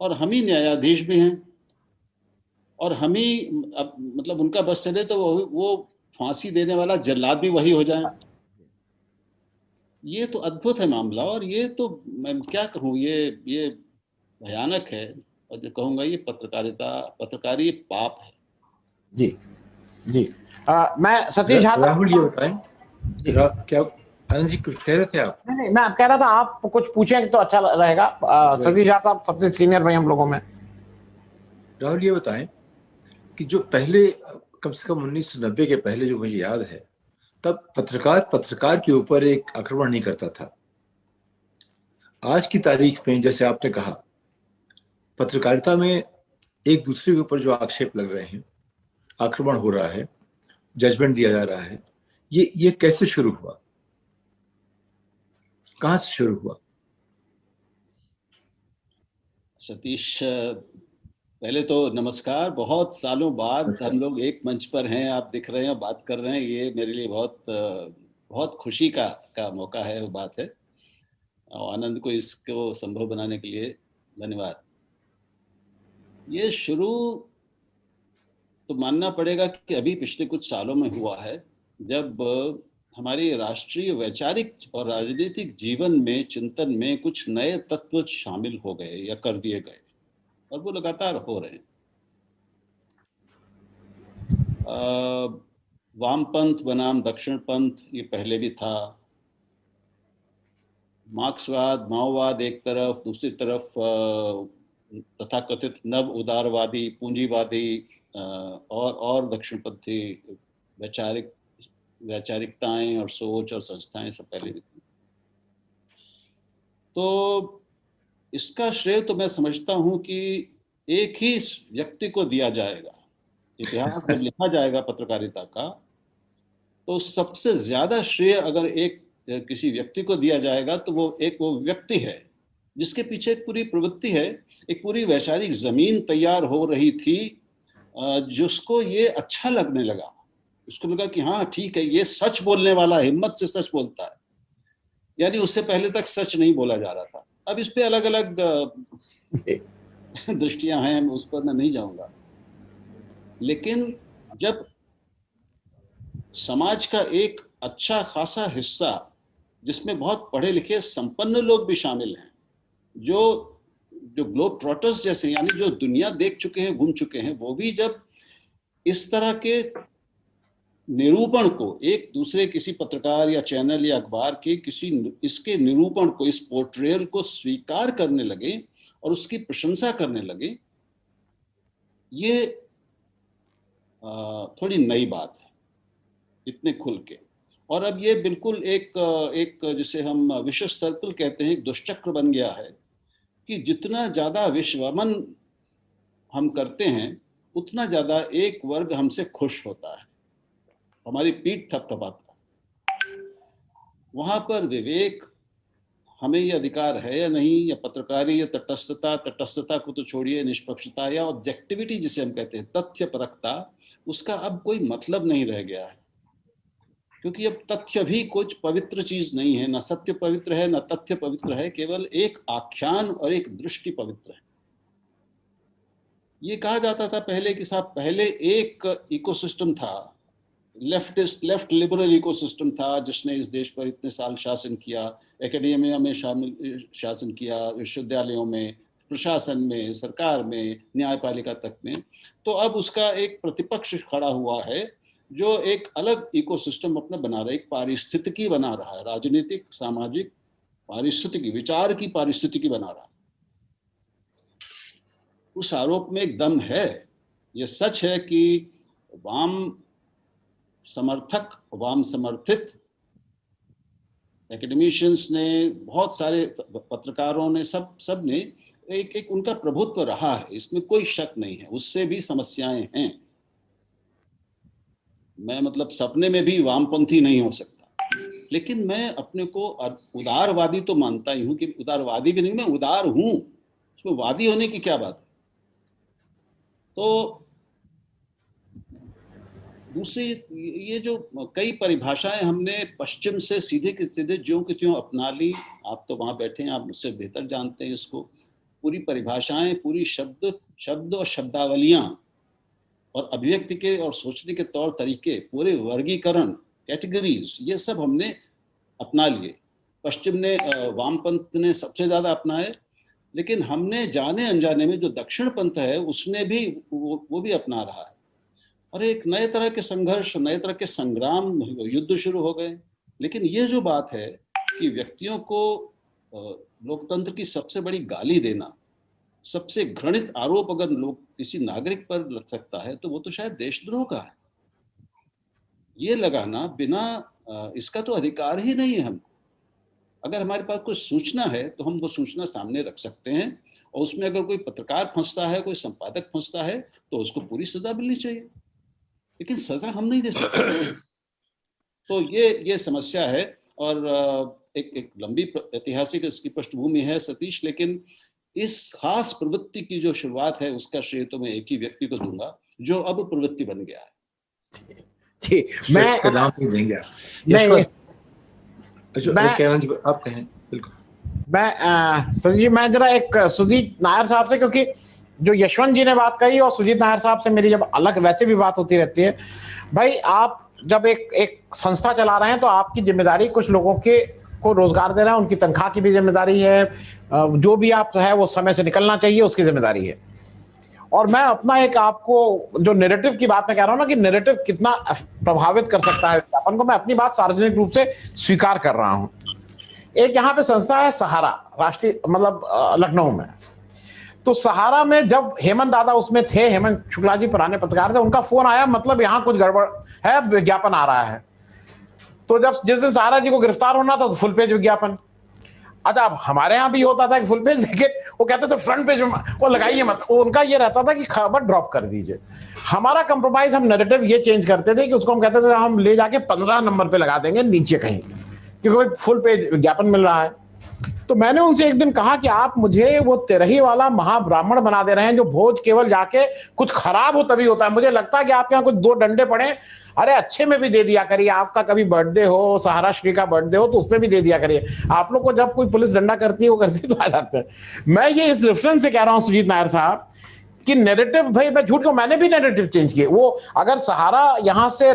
और हम ही न्यायाधीश भी हैं, और हम ही मतलब उनका बस चले तो वो फांसी देने वाला जल्लाद भी वही हो जाए। ये तो अद्भुत है मामला, और ये तो मैं क्या कहूँ, ये भयानक है, और जो कहूँगा ये पत्रकारी पाप है। जी जी। मैं सतीश झा, राहुल ये बताएं, क्या आनंद जी कुछ कह रहे थे आप? नहीं, मैं कह रहा था आप कुछ पूछेंगे तो अच्छा रहेगा। सतीश झा साहब सबसे सीनियर भाई हम लोगों में। राहुल ये बताएं कि जो पहले कम से कम 1990 के पहले जो मुझे याद है, तब पत्रकार के ऊपर एक आक्रमण नहीं करता था। आज की तारीख में जैसे आपने कहा, पत्रकारिता में एक दूसरे के ऊपर जो आक्षेप लग रहे हैं, आक्रमण हो रहा है, जजमेंट दिया जा रहा है, ये कैसे शुरू हुआ, कहां से शुरू हुआ? सतीश, पहले तो नमस्कार। बहुत सालों बाद हम लोग एक मंच पर हैं, आप दिख रहे हैं, बात कर रहे हैं, ये मेरे लिए बहुत खुशी का मौका है, वो बात है। और आनंद को इसको संभव बनाने के लिए धन्यवाद। ये शुरू तो मानना पड़ेगा कि अभी पिछले कुछ सालों में हुआ है, जब हमारी राष्ट्रीय वैचारिक और राजनीतिक जीवन में, चिंतन में कुछ नए तत्व शामिल हो गए या कर दिए गए, और वो लगातार हो रहे हैं। वामपंथ बनाम दक्षिणपंथ ये पहले भी था, मार्क्सवाद, माओवाद एक तरफ, दूसरी तरफ तथाकथित नव उदारवादी, पूंजीवादी और दक्षिणपंथी वैचारिकताएं और सोच और संस्थाएं सब पहले भी थी। तो इसका श्रेय तो मैं समझता हूं कि एक ही व्यक्ति को दिया जाएगा। इतिहास जब लिखा जाएगा पत्रकारिता का, तो सबसे ज्यादा श्रेय अगर एक किसी व्यक्ति को दिया जाएगा तो वो व्यक्ति है जिसके पीछे एक पूरी प्रवृत्ति है, एक पूरी वैचारिक जमीन तैयार हो रही थी, जिसको ये अच्छा लगने लगा। उसको लगा कि हाँ ठीक है, ये सच बोलने वाला हिम्मत से सच बोलता है, यानी उससे पहले तक सच नहीं बोला जा रहा था। अब इस पे अलग अलग दृष्टियां हैं, मैं उस पर मैं नहीं जाऊंगा। लेकिन जब समाज का एक अच्छा खासा हिस्सा, जिसमें बहुत पढ़े लिखे संपन्न लोग भी शामिल हैं, जो ग्लोब ट्रॉटर्स जैसे, यानी जो दुनिया देख चुके हैं, घूम चुके हैं, वो भी जब इस तरह के निरूपण को, एक दूसरे किसी पत्रकार या चैनल या अखबार के इसके निरूपण को, इस पोर्ट्रेयल को स्वीकार करने लगे और उसकी प्रशंसा करने लगे, ये थोड़ी नई बात है, इतने खुल के। और अब ये बिल्कुल एक जिसे हम विशेष सर्कल कहते हैं, एक दुष्चक्र बन गया है कि जितना ज्यादा विश्वमन हम करते हैं उतना ज्यादा एक वर्ग हमसे खुश होता है, हमारी पीठ थपथपाता है। वहां पर विवेक, हमें ये अधिकार है या नहीं, या पत्रकारी, या तटस्थता को तो छोड़िए, निष्पक्षता या ऑब्जेक्टिविटी जिसे हम कहते हैं, तथ्य परखता, उसका अब कोई मतलब नहीं रह गया है। क्योंकि अब तथ्य भी कुछ पवित्र चीज नहीं है, ना सत्य पवित्र है, ना तथ्य पवित्र है, केवल एक आख्यान और एक दृष्टि पवित्र है। ये कहा जाता था पहले कि साहब पहले एक इकोसिस्टम था, लेफ्ट लिबरल इकोसिस्टम था, जिसने इस देश पर इतने साल शासन किया, एकेडेमिया में शासन किया, विश्वविद्यालयों में, प्रशासन में, सरकार में, न्यायपालिका तक में। तो अब उसका एक प्रतिपक्ष खड़ा हुआ है जो एक अलग इकोसिस्टम अपना बना रहा है, एक पारिस्थितिकी बना रहा है, राजनीतिक, सामाजिक पारिस्थितिकी, विचार की पारिस्थितिकी बना रहा है। उस आरोप में एक दम है। ये सच है कि वाम समर्थक, वाम समर्थित एकेडमिशियंस ने, बहुत सारे पत्रकारों ने, सब ने एक उनका प्रभुत्व रहा है, इसमें कोई शक नहीं है। उससे भी समस्याएं हैं। मैं मतलब सपने में भी वामपंथी नहीं हो सकता, लेकिन मैं अपने को उदारवादी तो मानता ही हूं, कि उदारवादी भी नहीं, मैं उदार हूं, उसमें वादी होने की क्या बात है। तो दूसरी, ये जो कई परिभाषाएं हमने पश्चिम से सीधे के सीधे ज्यों की त्यों अपना ली। आप तो वहां बैठे हैं, आप मुझसे बेहतर जानते हैं इसको। पूरी परिभाषाएं, पूरी शब्द और शब्दावलियां और अभिव्यक्ति के और सोचने के तौर तरीके, पूरे वर्गीकरण, कैटेगरीज, ये सब हमने अपना लिए। पश्चिम ने, वामपंथ ने सबसे ज्यादा अपनाए, लेकिन हमने जाने अनजाने में जो दक्षिण पंथ है उसने भी वो भी अपना रहा है। और एक नए तरह के संघर्ष, नए तरह के संग्राम, युद्ध शुरू हो गए। लेकिन ये जो बात है कि व्यक्तियों को लोकतंत्र की सबसे बड़ी गाली देना, सबसे घृणित आरोप अगर लोग किसी नागरिक पर लग सकता है तो वो तो शायद देशद्रोह का है। ये लगाना बिना इसका तो अधिकार ही नहीं है हमको। अगर हमारे पास कोई सूचना है तो हम वो सूचना सामने रख सकते हैं, और उसमें अगर कोई पत्रकार फंसता है, कोई संपादक फंसता है, तो उसको पूरी सजा मिलनी चाहिए, लेकिन सजा हम नहीं दे सकते। तो ये समस्या है। और एक लंबी ऐतिहासिक इसकी पृष्ठभूमि है सतीश, लेकिन इस खास प्रवृत्ति की जो शुरुआत है उसका श्रेय तो मैं एक ही व्यक्ति को दूंगा, जो अब प्रवृत्ति बन गया है। जी, मैं नाम नहीं देंगे। आप कहें। बिल्कुल। मैं संजीव, मैं जरा एक सुजीत नायर साहब से, क्योंकि जो यशवंत जी ने बात कही और सुजीत नायर साहब से मेरी जब अलग वैसे भी बात होती रहती है। भाई, आप जब एक संस्था चला रहे हैं तो आपकी जिम्मेदारी कुछ लोगों को रोजगार दे रहे हैं, उनकी तनख्वाह की भी जिम्मेदारी है, जो भी आप है वो समय से निकलना चाहिए, उसकी जिम्मेदारी है। और मैं अपना एक आपको जो नैरेटिव की बात मैं कह रहा हूं ना, कि नैरेटिव कितना प्रभावित कर सकता है विज्ञापन को, मैं अपनी बात सार्वजनिक रूप से स्वीकार कर रहा हूं। एक यहाँ पे संस्था है सहारा, राष्ट्रीय, मतलब लखनऊ में। तो सहारा में जब हेमंत दादा उसमें थे, हेमंत शुक्ला जी पुराने पत्रकार थे, उनका फोन आया, मतलब यहाँ कुछ गड़बड़ है, विज्ञापन आ रहा है। तो जब जिस दिन सहारा जी को गिरफ्तार होना था तो फुल पेज विज्ञापन। अच्छा, अब हमारे यहाँ भी होता था कि फुल पेज, लेकिन वो कहते थे फ्रंट पेज वो लगाइए मत। उनका ये रहता था कि खबर ड्रॉप कर दीजिए। हमारा कंप्रोमाइज, हम नैरेटिव ये चेंज करते थे कि उसको हम कहते थे हम ले जाके 15 नंबर पे लगा देंगे नीचे कहीं, क्योंकि फुल पेज विज्ञापन मिल रहा है। तो मैंने उनसे एक दिन कहा कि आप मुझे वो तेरही वाला महाब्राह्मण बना दे रहे हैं, जो भोज केवल जाके कुछ खराब हो तभी होता है। मुझे लगता है कि आपके यहाँ कुछ 2 डंडे पड़े, अरे अच्छे में भी दे दिया करिए। आपका कभी बर्थडे हो, सहारा श्री का बर्थडे हो, तो उसमें भी दे दिया करिए। आप लोग को जब कोई पुलिस डंडा करती है, वो करती है तो आ जाते हैं। मैं ये इस रेफरेंस से कह रहा हूँ सुजीत नायर साहब कि नैरेटिव, भाई मैं झूठ क्यों, मैंने भी नैरेटिव चेंज किए। वो अगर सहारा यहाँ से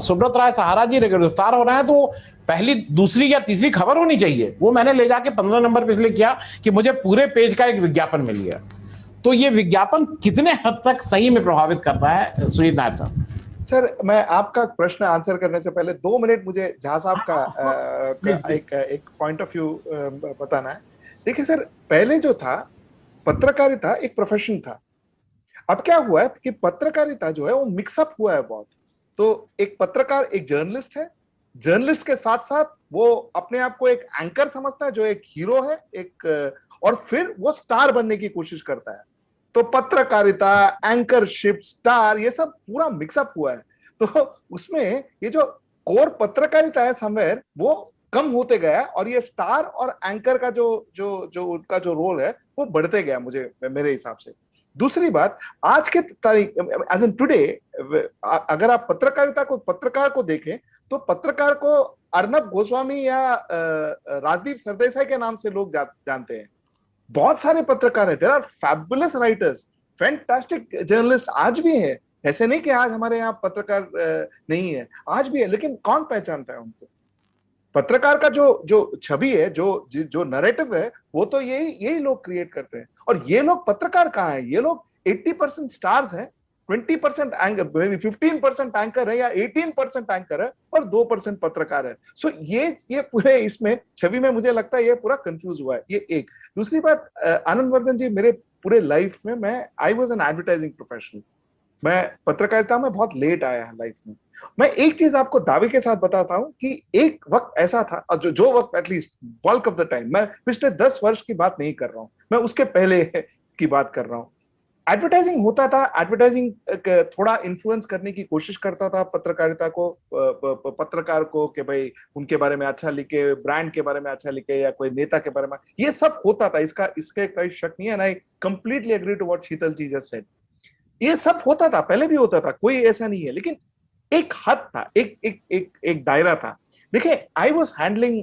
सुब्रत राय सहारा जी गिरफ्तार हो रहे हैं तो पहली, दूसरी या तीसरी खबर होनी चाहिए। वो मैंने ले जाके 15 नंबर पे इसलिए किया कि मुझे पूरे पेज का एक विज्ञापन मिल गया। तो ये विज्ञापन कितने हद तक सही में प्रभावित करता है सुजीत नायर साहब? सर, मैं आपका प्रश्न आंसर करने से पहले 2 मिनट मुझे झा साहब का एक पॉइंट ऑफ व्यू बताना है। देखिए सर, पहले जो था पत्रकारिता एक प्रोफेशन था। अब क्या हुआ है कि पत्रकारिता जो है वो मिक्सअप हुआ है बहुत। तो एक पत्रकार एक जर्नलिस्ट है, जर्नलिस्ट के साथ साथ वो अपने आप को एक एंकर समझता है जो एक हीरो है, एक और फिर वो स्टार बनने की कोशिश करता है। तो पत्रकारिता, एंकरशिप, स्टार, ये सब पूरा मिक्सअप हुआ है। तो उसमें ये जो कोर पत्रकारिता है समवेयर वो कम होते गया और ये स्टार और एंकर का जो जो जो उनका जो रोल है वो बढ़ते गया मुझे मेरे हिसाब से। दूसरी बात, आज के तारीख एज एन टुडे, अगर आप पत्रकार को देखें तो पत्रकार को अर्नब गोस्वामी या राजदीप सरदेसाई के नाम से लोग जानते हैं। बहुत सारे पत्रकार हैं, there are fabulous writers, fantastic journalist आज भी हैं। ऐसे नहीं कि आज हमारे यहाँ पत्रकार नहीं है, आज भी है, लेकिन कौन पहचानता है उनको? पत्रकार का जो छवि है, जो नैरेटिव है, वो तो यही लोग क्रिएट करते हैं। और ये लोग पत्रकार कहाँ हैं? ये लोग 80% स्टार्स हैं, 20% एंकर, 15% एंकर है या 18% एंकर है और 2% पत्रकार है। सो ये पूरे इसमें छवि में मुझे लगता है ये पूरा कंफ्यूज हुआ है। ये एक। दूसरी बात, आनंद वर्धन जी, मेरे पूरे लाइफ में I was an advertising professional. मैं पत्रकारिता में बहुत लेट आया है लाइफ में। मैं एक चीज आपको दावे के साथ बताता हूं कि एक वक्त ऐसा था, और जो वक्त at least bulk of the time, मैं पिछले 10 वर्ष की बात नहीं कर रहा हूं, मैं उसके पहले की बात कर रहा हूं। एडवर्टाइजिंग होता था, एडवर्टाइजिंग थोड़ा इन्फ्लुएंस करने की कोशिश करता था पत्रकारिता को, पत्रकार को, कि भाई उनके बारे में अच्छा लिखे, ब्रांड के बारे में अच्छा लिखे या कोई नेता के बारे में, ये सब होता था। इसके कोई शक नहीं है, and I completely agree to what Sheetal ji just said. ये सब होता था, पहले भी होता था, कोई ऐसा नहीं है, लेकिन एक हद था, एक दायरा था। देखिए, I was handling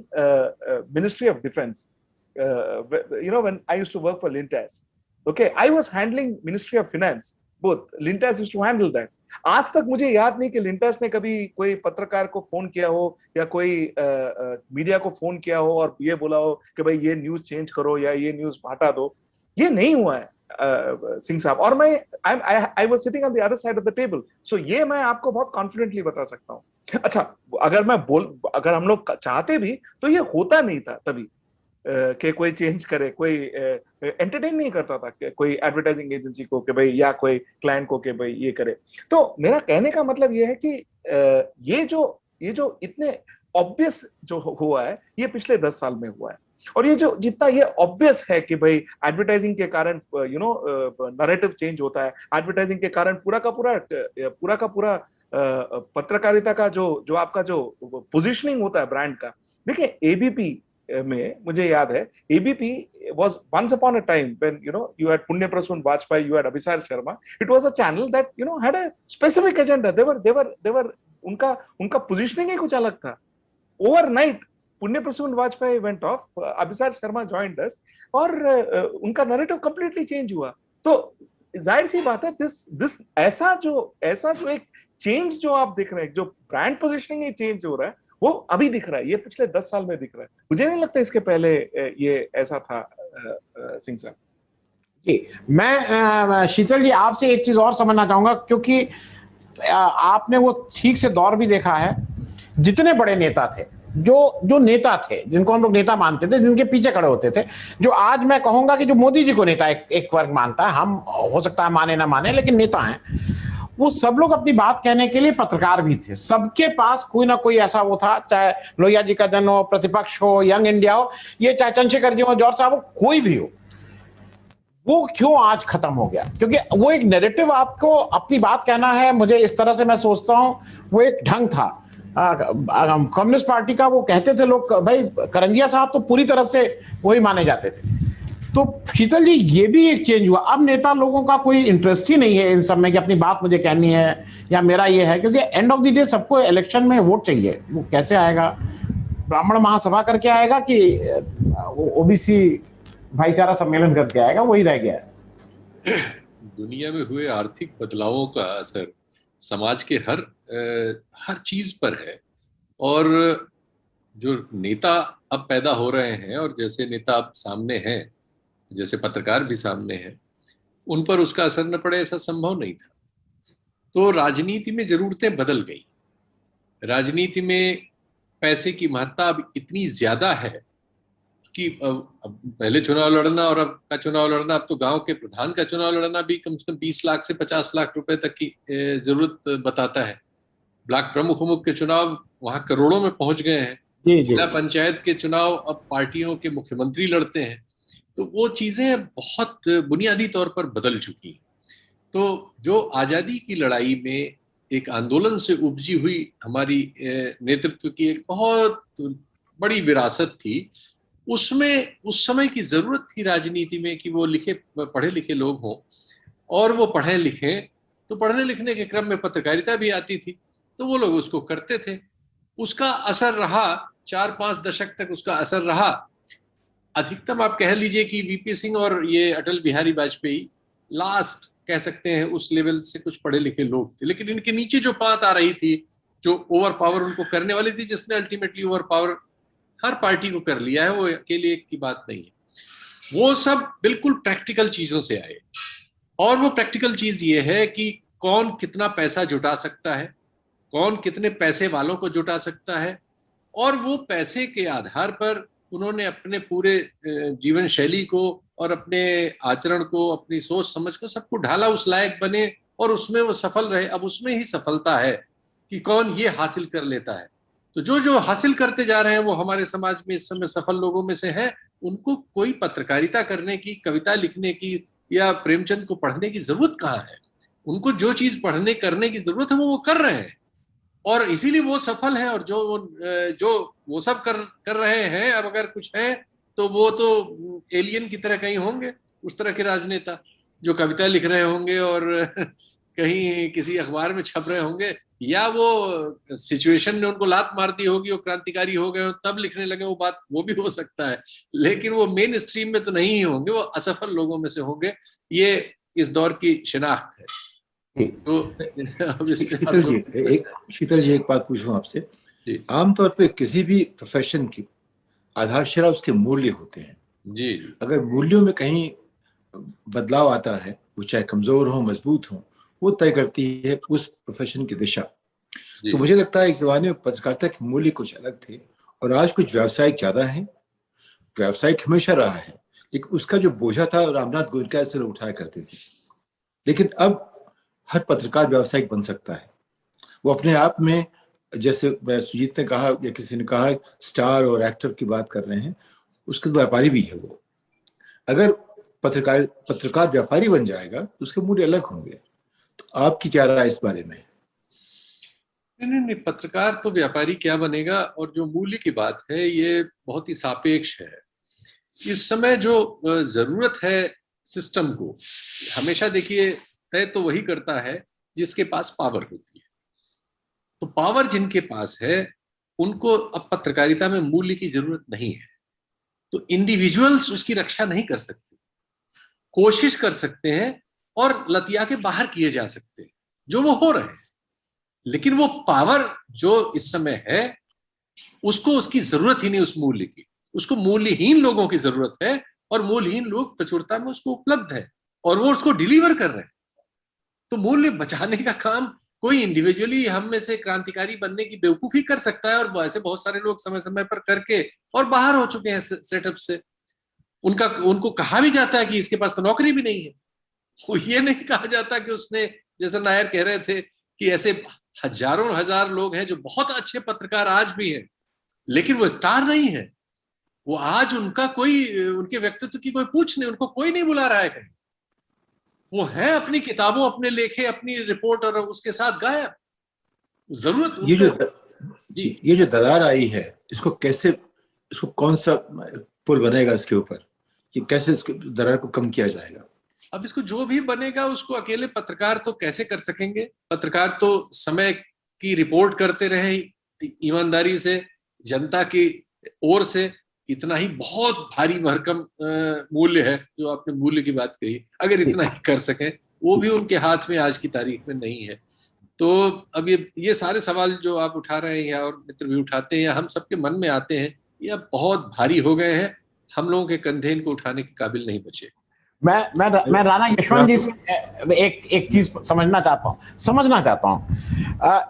ministry of defence, when I used to work for Lintas. Okay, I was handling ministry of finance, both. Lintas used to handle that. आज तक मुझे याद नहीं कि लिंटेस ने कभी कोई पत्रकार को फोन किया हो या कोई मीडिया को फोन किया हो और ये बोला हो कि भाई ये न्यूज चेंज करो या ये न्यूज हटा दो। ये नहीं हुआ है सिंह साहब। और मैं I was sitting on the other side of the table, so ये मैं आपको बहुत कॉन्फिडेंटली बता सकता हूँ। अच्छा, अगर हम लोग चाहते भी तो ये होता नहीं था तभी कि कोई चेंज करे, कोई एंटरटेन नहीं करता था कोई एडवर्टाइजिंग एजेंसी को कि भाई, या कोई क्लाइंट को कि भाई ये करे। तो मेरा कहने का मतलब ये है कि ये जो इतने ऑब्वियस जो हुआ है, ये पिछले 10 साल में हुआ है। और ये जो जितना ये ऑब्वियस है कि भाई एडवर्टाइजिंग के कारण नैरेटिव चेंज होता है, एडवर्टाइजिंग के कारण पूरा का पूरा पत्रकारिता का जो आपका जो पोजीशनिंग होता है ब्रांड का। देखिए, एबीपी में मुझे याद है, ABP was once upon a time when you had Punya Prasoon Vajpayee, you had Abhisar Sharma. It was a channel that had a specific agenda. They were उनका positioning ही कुछ अलग था। Overnight Punya Prasoon Vajpayee went off, Abhisar Sharma joined us, और उनका नैरेटिव कंप्लीटली चेंज हुआ। तो जाहिर सी बात है, दिस ऐसा जो एक चेंज जो आप देख रहे हैं, जो ब्रांड पोजीशनिंग ही चेंज हो रहा है, वो अभी दिख रहा है। ये पिछले 10 साल में दिख रहा है। मुझे नहीं लगता इसके पहले ये ऐसा था। सिंह साहब जी, मैं शीतल जी आपसे एक चीज और समझना चाहूंगा, क्योंकि आपने वो ठीक से दौर भी देखा है। जितने बड़े नेता थे, जो नेता थे, जिनको हम लोग नेता मानते थे, जिनके पीछे खड़े होते थे, जो आज मैं कहूंगा कि जो मोदी जी को नेता एक वर्ग मानता है, हम हो सकता है माने ना माने, लेकिन नेता हैं, वो सब लोग अपनी बात कहने के लिए पत्रकार भी थे। सबके पास कोई ना कोई ऐसा वो था, चाहे लोहिया जी का जन हो, प्रतिपक्ष हो, यंग इंडिया हो, ये चाहे चंद्रशेखर जी हो, जॉर्ज साहब हो, कोई भी हो। वो क्यों आज खत्म हो गया? क्योंकि वो एक नैरेटिव, आपको अपनी बात कहना है, मुझे इस तरह से मैं सोचता हूं, वो एक ढंग था। कम्युनिस्ट पार्टी का वो कहते थे लोग, भाई करंजिया साहब तो पूरी तरह से वही माने जाते थे। तो शीतल जी, ये भी एक चेंज हुआ। अब नेता लोगों का कोई इंटरेस्ट ही नहीं है इन सब में कि अपनी बात मुझे कहनी है या मेरा ये है, क्योंकि एंड ऑफ द डे सबको इलेक्शन में वोट चाहिए। वो कैसे आएगा? ब्राह्मण महासभा करके आएगा कि ओबीसी भाईचारा सम्मेलन करके आएगा? वही रह गया है। दुनिया में हुए आर्थिक बदलावों का असर समाज के हर चीज पर है। और जो नेता अब पैदा हो रहे हैं, और जैसे नेता अब सामने हैं, जैसे पत्रकार भी सामने हैं, उन पर उसका असर न पड़े ऐसा संभव नहीं था। तो राजनीति में जरूरतें बदल गई। राजनीति में पैसे की महत्ता अब इतनी ज्यादा है कि अब पहले चुनाव लड़ना और अब का चुनाव लड़ना, अब तो गांव के प्रधान का चुनाव लड़ना भी कम से कम 20 लाख से 50 लाख रुपए तक की जरूरत बताता है। ब्लॉक प्रमुख के चुनाव वहां करोड़ों में पहुंच गए हैं। जिला पंचायत के चुनाव अब पार्टियों के मुख्यमंत्री लड़ते हैं। तो वो चीजें बहुत बुनियादी तौर पर बदल चुकी हैं। तो जो आजादी की लड़ाई में एक आंदोलन से उपजी हुई हमारी नेतृत्व की एक बहुत बड़ी विरासत थी, उसमें उस समय की जरूरत थी राजनीति में कि वो पढ़े लिखे लोग हों, और वो पढ़े लिखे तो पढ़ने लिखने के क्रम में पत्रकारिता भी आती थी, तो वो लोग उसको करते थे। उसका असर रहा 4-5 दशक तक, उसका असर रहा। अधिकतम आप कह लीजिए कि वीपी सिंह और ये अटल बिहारी वाजपेयी लास्ट कह सकते हैं उस लेवल से कुछ पढ़े लिखे लोग थे, लेकिन इनके नीचे जो पांत आ रही थी, जो ओवर पावर उनको करने वाली थी, जिसने अल्टीमेटली ओवर पावर हर पार्टी को कर लिया है, वो अकेले एक की बात नहीं है। वो सब बिल्कुल प्रैक्टिकल चीजों से आए, और वो प्रैक्टिकल चीज ये है कि कौन कितना पैसा जुटा सकता है, कौन कितने पैसे वालों को जुटा सकता है, और वो पैसे के आधार पर उन्होंने अपने पूरे जीवन शैली को और अपने आचरण को, अपनी सोच समझ को सबको ढाला, उस लायक बने और उसमें वो सफल रहे। अब उसमें ही सफलता है कि कौन ये हासिल कर लेता है। तो जो जो हासिल करते जा रहे हैं वो हमारे समाज में इस समय सफल लोगों में से हैं। उनको कोई पत्रकारिता करने की, कविता लिखने की या प्रेमचंद को पढ़ने की जरूरत कहाँ है। उनको जो चीज पढ़ने करने की जरूरत है वो कर रहे हैं, और इसीलिए वो सफल है। और जो वो सब कर रहे हैं, अब अगर कुछ है तो वो तो एलियन की तरह कहीं होंगे, उस तरह के राजनेता जो कविता लिख रहे होंगे और कहीं किसी अखबार में छप रहे होंगे, या वो सिचुएशन ने उनको लात मार दी होगी, वो क्रांतिकारी हो गए तब लिखने लगे, वो भी हो सकता है। लेकिन वो मेन स्ट्रीम में तो नहीं ही होंगे, वो असफल लोगों में से होंगे। ये इस दौर की शिनाख्त है। तो शीतल जी, एक बात पूछूं आपसे। आमतौर पे किसी भी प्रोफेशन की आधारशिला उसके मूल्य होते हैं जी। अगर मूल्यों में कहीं बदलाव आता है, वो चाहे कमजोर हो मजबूत हो, वो तय करती है उस प्रोफेशन की दिशा। तो मुझे लगता है एक जमाने में पत्रकारिता के मूल्य कुछ अलग थे और आज कुछ व्यावसायिक ज्यादा है। व्यावसायिक हमेशा रहा है, लेकिन उसका जो बोझा था रामनाथ गोयनका से लोग उठाया करते थे। लेकिन अब हर पत्रकार व्यावसायिक बन सकता है। वो अपने आप में, जैसे सुजीत ने कहा या किसी ने कहा, स्टार और एक्टर की बात कर रहे हैं, उसके व्यापारी भी है वो। अगर पत्रकार व्यापारी बन जाएगा तो उसके मूल्य अलग होंगे। तो आपकी क्या राय इस बारे में? नहीं, पत्रकार तो व्यापारी क्या बनेगा, और जो मूल्य की बात है ये बहुत ही सापेक्ष है। इस समय जो जरूरत है सिस्टम को, हमेशा देखिए तय तो वही करता है जिसके पास पावर होती है। तो पावर जिनके पास है उनको अब पत्रकारिता में मूल्य की जरूरत नहीं है। तो इंडिविजुअल्स उसकी रक्षा नहीं कर सकते, कोशिश कर सकते हैं और लतिया के बाहर किए जा सकते हैं, जो वो हो रहे हैं। लेकिन वो पावर जो इस समय है उसको उसकी जरूरत ही नहीं उस मूल्य की। उसको मूल्यहीन लोगों की जरूरत है, और मूल्यहीन लोग प्रचुरता में उसको उपलब्ध है और वो उसको डिलीवर कर रहे हैं। तो मूल्य बचाने का काम कोई इंडिविजुअली हम में से क्रांतिकारी बनने की बेवकूफी कर सकता है, और ऐसे बहुत सारे लोग समय समय पर करके और बाहर हो चुके हैं सेटअप से। उनको कहा भी जाता है कि इसके पास तो नौकरी भी नहीं है। वो ये नहीं कहा जाता कि उसने, जैसे नायर कह रहे थे कि ऐसे हजारों हजार लोग हैं जो बहुत अच्छे पत्रकार आज भी हैं, लेकिन वो स्टार नहीं है। वो आज उनके व्यक्तित्व की कोई पूछ नहीं, उनको कोई नहीं बुला रहा है कहीं। वो है अपनी किताबों, अपने लेखे, अपनी रिपोर्ट, और उसके साथ गायब। जरूरत ये जो दरार आई है, इसको कौन सा पुल बनेगा इसके ऊपर, कि कैसे इसके दरार को कम किया जाएगा? अब इसको जो भी बनेगा उसको अकेले पत्रकार तो कैसे कर सकेंगे। पत्रकार तो समय की रिपोर्ट करते रहे ईमानदारी से, जनता की ओर से। इतना ही बहुत भारी भरकम मूल्य है जो आपने मूल्य की बात कही। अगर इतना ही कर सकें, वो भी उनके हाथ में आज की तारीख में नहीं है। तो अब ये सारे सवाल जो आप उठा रहे हैं, या और मित्र भी उठाते हैं, या हम सबके मन में आते हैं, ये अब बहुत भारी हो गए हैं। हम लोगों के कंधे इनको उठाने के काबिल नहीं बचे। मैं राणा यशवंत जी से एक चीज समझना चाहता हूँ,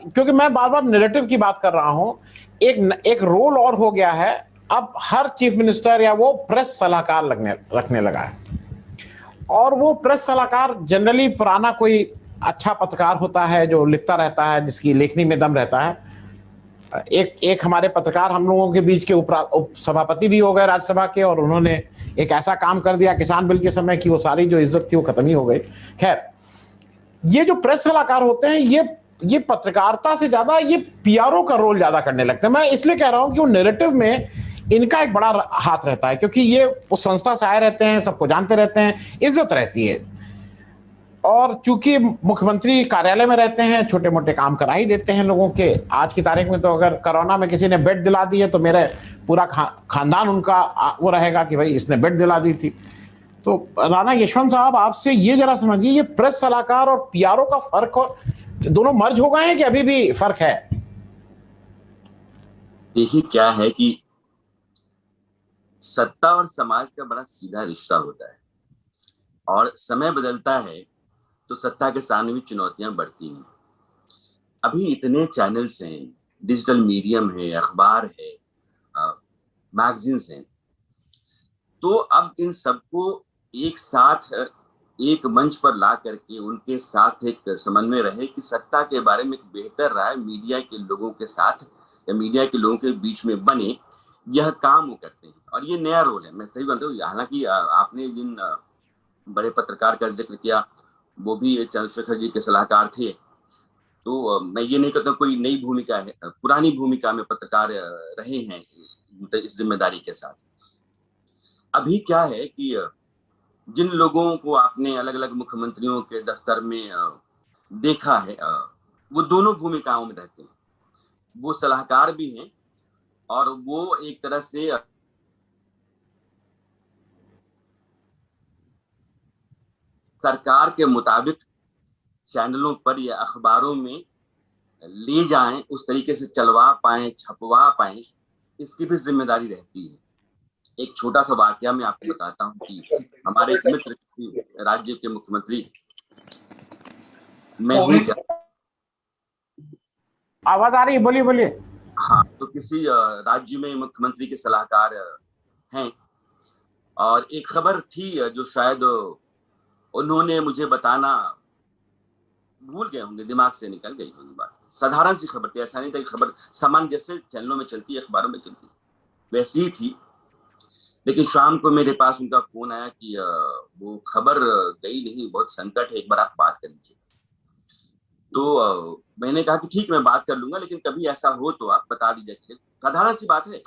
क्योंकि मैं बार बार नैरेटिव की बात कर रहा हूँ। एक रोल और हो गया है अब हर चीफ मिनिस्टर या वो प्रेस सलाहकार रखने लगा है। और वो प्रेस सलाहकार जनरली पुराना कोई अच्छा पत्रकार होता है जो लिखता रहता है, जिसकी लेखनी में दम रहता है। एक हमारे पत्रकार हम लोगों के बीच के उप सभापति भी हो गए राज्यसभा के, और उन्होंने एक ऐसा काम कर दिया किसान बिल के समय कि वो सारी जो इज्जत थी वो खत्म ही हो गई। खैर, ये जो प्रेस सलाहकार होते हैं ये पत्रकारिता से ज्यादा ये पीआरओ का रोल ज्यादा करने लगते हैं। मैं इसलिए कह रहा हूं कि वो नैरेटिव में इनका एक बड़ा हाथ रहता है, क्योंकि ये उस संस्था से आए रहते हैं, सबको जानते रहते हैं, इज्जत रहती है। और चूंकि मुख्यमंत्री कार्यालय में रहते हैं, छोटे मोटे काम करा ही देते हैं लोगों के। आज की तारीख में तो अगर कोरोना में किसी ने बेड दिला दी है तो मेरे पूरा खानदान उनका वो रहेगा कि भाई इसने बेड दिला दी थी। तो राणा यशवंत साहब, आपसे ये जरा समझिए, ये प्रेस सलाहकार और पीआरओ का फर्क, दोनों मर्ज हो गए हैं कि अभी भी फर्क है? देखिए, क्या है कि सत्ता और समाज का बड़ा सीधा रिश्ता होता है, और समय बदलता है तो सत्ता के सामने भी चुनौतियां बढ़ती हैं। अभी इतने चैनल्स हैं, डिजिटल मीडियम है, अखबार है, मैगजीन्स हैं, तो अब इन सबको एक साथ एक मंच पर ला करके उनके साथ एक समन्वय रहे कि सत्ता के बारे में एक बेहतर राय मीडिया के लोगों के साथ या मीडिया के लोगों के बीच में बने, यह काम वो करते हैं। और ये नया रोल है, मैं सही बोलता हूँ। हालांकि आपने जिन बड़े पत्रकार का जिक्र किया वो भी चंद्रशेखर जी के सलाहकार थे, तो मैं ये नहीं कहता कोई नई भूमिका है, पुरानी भूमिका में पत्रकार रहे हैं इस जिम्मेदारी के साथ। अभी क्या है कि जिन लोगों को आपने अलग अलग मुख्यमंत्रियों के दफ्तर में देखा है, वो दोनों भूमिकाओं में रहते हैं। वो सलाहकार भी हैं और वो एक तरह से सरकार के मुताबिक चैनलों पर या अखबारों में ले जाएं, उस तरीके से चलवा पाएं, छपवा पाएं, इसकी भी जिम्मेदारी रहती है। एक छोटा सा वाकया मैं आपको बताता हूं कि हमारे एक मित्र राज्य के मुख्यमंत्री, मैं हूं क्या, आवाज आ रही है? बोलिए बोलिए। हाँ, तो किसी राज्य में मुख्यमंत्री के सलाहकार हैं, और एक खबर थी जो शायद उन्होंने मुझे बताना भूल गए होंगे, दिमाग से निकल गई होंगी बात। साधारण सी खबर थी, ऐसा नहीं था कि खबर सामान्य जैसे चैनलों में चलती है, अखबारों में चलती है, वैसी ही थी। लेकिन शाम को मेरे पास उनका फोन आया कि वो खबर गई नहीं, बहुत संकट है, एक बार आप बात कर लीजिए। तो मैंने कहा कि ठीक, मैं बात कर लूंगा, लेकिन कभी ऐसा हो तो आप बता दीजिए। साधारण सी बात है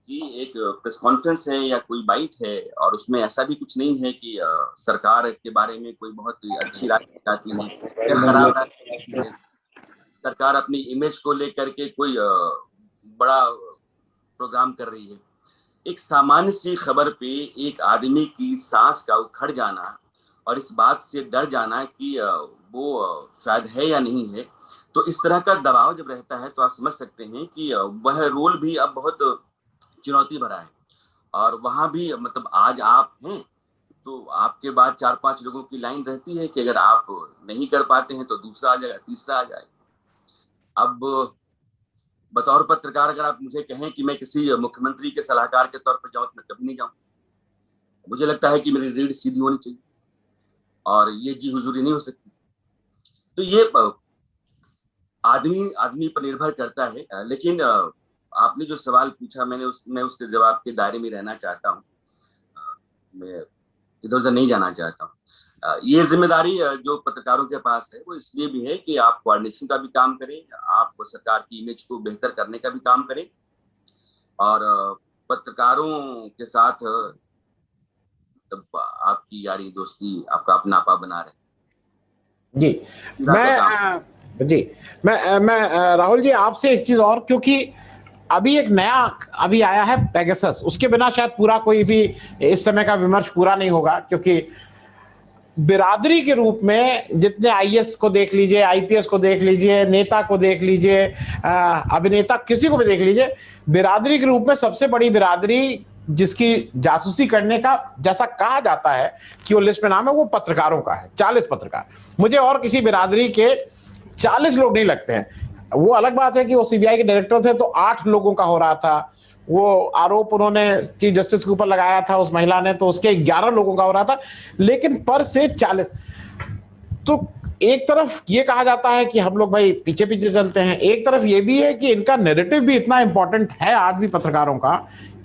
कि एक प्रेस कॉन्फ्रेंस है या कोई बाइट है, और उसमें ऐसा भी कुछ नहीं है कि सरकार के बारे में कोई बहुत अच्छी राय बताती है या खराब राय बताती है। सरकार अपनी इमेज को लेकर के कोई बड़ा प्रोग्राम कर रही है। एक सामान्य सी खबर पे एक आदमी की सांस का उखड़ जाना और इस बात से डर जाना कि वो शायद है या नहीं है, तो इस तरह का दबाव जब रहता है तो आप समझ सकते हैं कि वह रोल भी अब बहुत चुनौती भरा है। और वहां भी मतलब आज आप हैं तो आपके बाद 4-5 लोगों की लाइन रहती है कि अगर आप नहीं कर पाते हैं तो दूसरा आ जाएगा, तीसरा आ जाएगा। अब बतौर पत्रकार अगर आप मुझे कहें कि मैं किसी मुख्यमंत्री के सलाहकार के तौर पर जाऊं तो मैं कभी नहीं जाऊं। मुझे लगता है कि मेरी रीढ़ सीधी होनी चाहिए और ये जी हुजूरी नहीं हो सकती। तो ये आदमी पर निर्भर करता है। लेकिन आपने जो सवाल पूछा, मैं उसके जवाब के दायरे में रहना चाहता हूँ, मैं इधर उधर नहीं जाना चाहता हूँ। ये जिम्मेदारी जो पत्रकारों के पास है वो इसलिए भी है कि आप कोऑर्डिनेशन का भी काम करें, आप सरकार की इमेज को बेहतर करने का भी काम करें, और पत्रकारों के साथ तब आपकी यारी दोस्ती, आपका अपनापा बना रहे। मैं राहुल जी आपसे एक चीज और, क्योंकि अभी एक नया अभी आया है पेगासस, उसके बिना शायद पूरा कोई भी इस समय का विमर्श पूरा नहीं होगा, क्योंकि बिरादरी के रूप में जितने आईएएस को देख लीजिए, आईपीएस को देख लीजिए, नेता को देख लीजिए, अभिनेता किसी को भी देख लीजिए, बिरादरी के रूप में सबसे बड़ी बिरादरी जिसकी जासूसी करने का जैसा कहा जाता है कि वो लिस्ट में नाम है, वो पत्रकारों का है। 40 पत्रकार, मुझे और किसी बिरादरी के 40 लोग नहीं लगते हैं। वो अलग बात है कि वो सीबीआई के डायरेक्टर थे तो 8 लोगों का हो रहा था, वो आरोप उन्होंने चीफ जस्टिस के ऊपर लगाया था उस महिला ने, तो उसके 11 लोगों का हो रहा था, लेकिन पर से 40। तो एक तरफ ये कहा जाता है कि हम लोग भाई पीछे पीछे चलते हैं, एक तरफ ये भी है कि इनका नैरेटिव भी इतना इंपॉर्टेंट है आज भी पत्रकारों का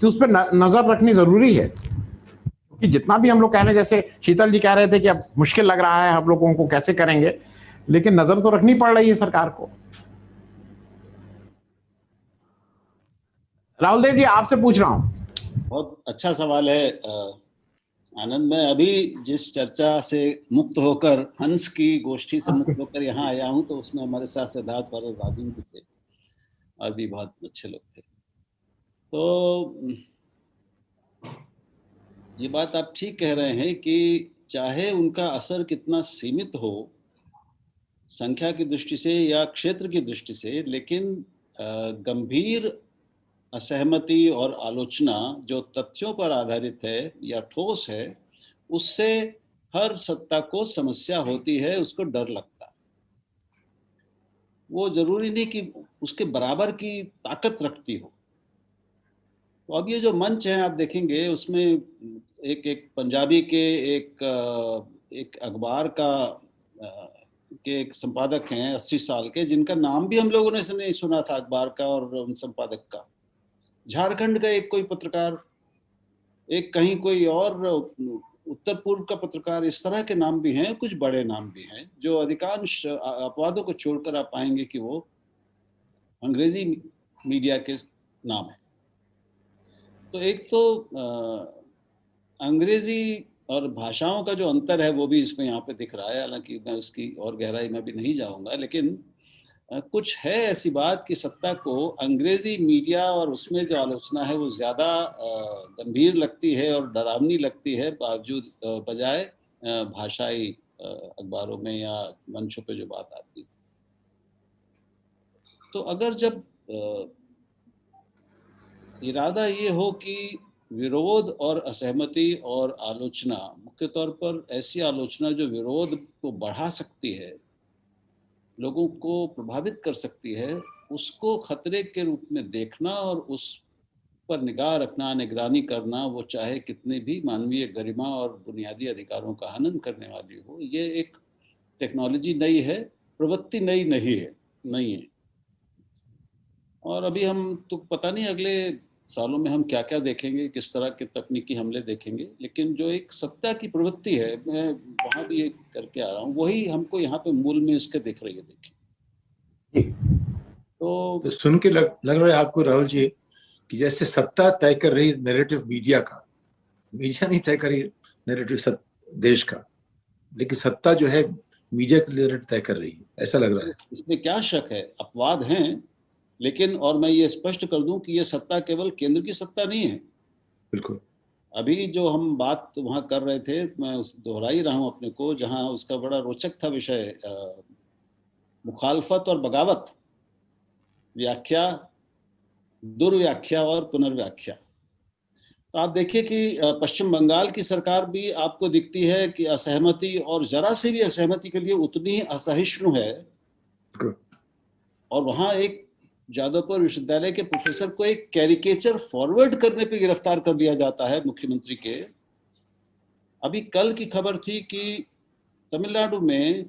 कि उस पर नजर रखनी जरूरी है। कि जितना भी हम लोग कह रहे हैं, जैसे शीतल जी कह रहे थे कि अब मुश्किल लग रहा है हम लोगों को, कैसे करेंगे, लेकिन नजर तो रखनी पड़ रही है सरकार को। राहुल देव जी, आपसे पूछ रहा हूं। बहुत अच्छा सवाल है आनंद। मैं अभी जिस चर्चा से मुक्त होकर, हंस की गोष्ठी से मुक्त होकर यहाँ आया हूँ, तो उसमें हमारे साथ सिद्धार्थ भारद्वाज भी थे और भी बहुत अच्छे लोग थे। तो ये बात आप ठीक कह रहे हैं कि चाहे उनका असर कितना सीमित हो संख्या की दृष्टि से या क्षेत्र की दृष्टि से, लेकिन गंभीर असहमति और आलोचना जो तथ्यों पर आधारित है या ठोस है, उससे हर सत्ता को समस्या होती है, उसको डर लगता है। वो जरूरी नहीं कि उसके बराबर की ताकत रखती हो। तो अब ये जो मंच है आप देखेंगे, उसमें एक पंजाबी के एक अखबार का के एक संपादक हैं 80 साल के, जिनका नाम भी हम लोगों ने नहीं सुना था, अखबार का और उन संपादक का। झारखंड का एक कोई पत्रकार, एक कहीं कोई और उत्तर पूर्व का पत्रकार, इस तरह के नाम भी हैं। कुछ बड़े नाम भी हैं जो अधिकांश अपवादों को छोड़कर आप पाएंगे कि वो अंग्रेजी मीडिया के नाम है। तो एक तो अंग्रेजी और भाषाओं का जो अंतर है वो भी इसमें यहाँ पे दिख रहा है, हालांकि मैं उसकी और गहराई में भी नहीं जाऊंगा, लेकिन कुछ है ऐसी बात कि सत्ता को अंग्रेजी मीडिया और उसमें जो आलोचना है वो ज़्यादा गंभीर लगती है और डरावनी लगती है, बावजूद बजाय भाषाई अखबारों में या मंचों पे जो बात आती है। तो अगर जब इरादा ये हो कि विरोध और असहमति और आलोचना, मुख्य तौर पर ऐसी आलोचना जो विरोध को बढ़ा सकती है, लोगों को प्रभावित कर सकती है, उसको खतरे के रूप में देखना और उस पर निगाह रखना, निगरानी करना, वो चाहे कितने भी मानवीय गरिमा और बुनियादी अधिकारों का हनन करने वाली हो, ये एक टेक्नोलॉजी नई है, प्रवृत्ति नई नहीं है। और अभी हम तो पता नहीं अगले सालों में हम क्या क्या देखेंगे, किस तरह के तकनीकी हमले देखेंगे, लेकिन जो एक सत्ता की प्रवृत्ति है, मैं वहां भी एक करके आ रहा हूँ, वही हमको यहाँ पे मूल में इसके दिख रही है। देखिए तो सुन के लग रहा है आपको राहुल जी कि जैसे सत्ता तय कर रही नैरेटिव मीडिया का, मीडिया नहीं तय कर रही नैरेटिव देश का, लेकिन सत्ता जो है मीडिया के नैरेटिव तय कर रही है, ऐसा लग रहा है। इसमें क्या शक है, अपवाद हैं, लेकिन और मैं ये स्पष्ट कर दूं कि ये सत्ता केवल केंद्र की सत्ता नहीं है। बिल्कुल। अभी जो हम बात वहां कर रहे थे, मैं दोहरा ही रहा हूं अपने को, जहां उसका बड़ा रोचक था विषय, मुखालफत और बगावत, व्याख्या, दुर्व्याख्या और पुनर्व्याख्या। तो आप देखिए कि पश्चिम बंगाल की सरकार भी आपको दिखती है कि असहमति और जरा सी भी असहमति के लिए उतनी ही असहिष्णु है। और वहां एक जादवपुर विश्वविद्यालय के प्रोफेसर को एक कैरिकेचर फॉरवर्ड करने पे गिरफ्तार कर लिया जाता है मुख्यमंत्री के। अभी कल की खबर थी कि तमिलनाडु में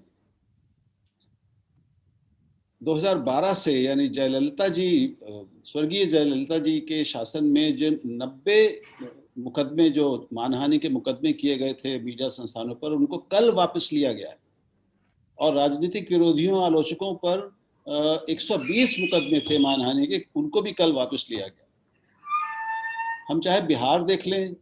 2012 से, यानी जयललिता जी, स्वर्गीय जयललिता जी के शासन में जिन 90 मुकदमे, जो मानहानि के मुकदमे किए गए थे मीडिया संस्थानों पर, उनको कल वापस लिया गया है। और राजनीतिक विरोधियों, आलोचकों पर 120 मुकदमे थे मानहानि के, उनको भी कल वापस लिया गया। हम चाहे बिहार देख लें,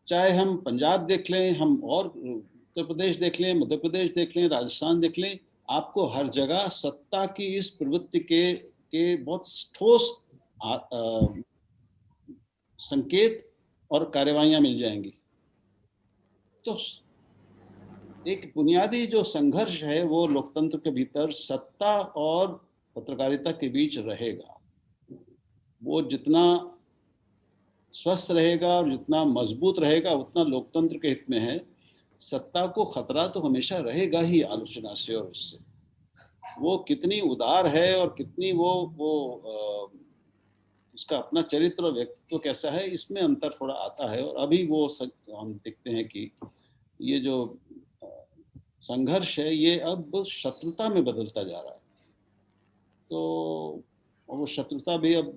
चाहे हम पंजाब देख लें, हम और उत्तर प्रदेश देख लें, मध्य प्रदेश देख लें, राजस्थान देख लें, आपको हर जगह सत्ता की इस प्रवृत्ति के बहुत ठोस संकेत और कार्यवाहियां मिल जाएंगी। तो एक बुनियादी जो संघर्ष है वो लोकतंत्र के भीतर सत्ता और पत्रकारिता के बीच रहेगा। वो जितना स्वस्थ रहेगा और जितना मजबूत रहेगा, उतना लोकतंत्र के हित में है। सत्ता को खतरा तो हमेशा रहेगा ही आलोचना से, और उससे वो कितनी उदार है और कितनी वो उसका अपना चरित्र और व्यक्तित्व कैसा है, इसमें अंतर थोड़ा आता है। और अभी वो हम देखते हैं कि ये जो संघर्ष है ये अब शत्रुता में बदलता जा रहा है। तो वो शत्रुता भी अब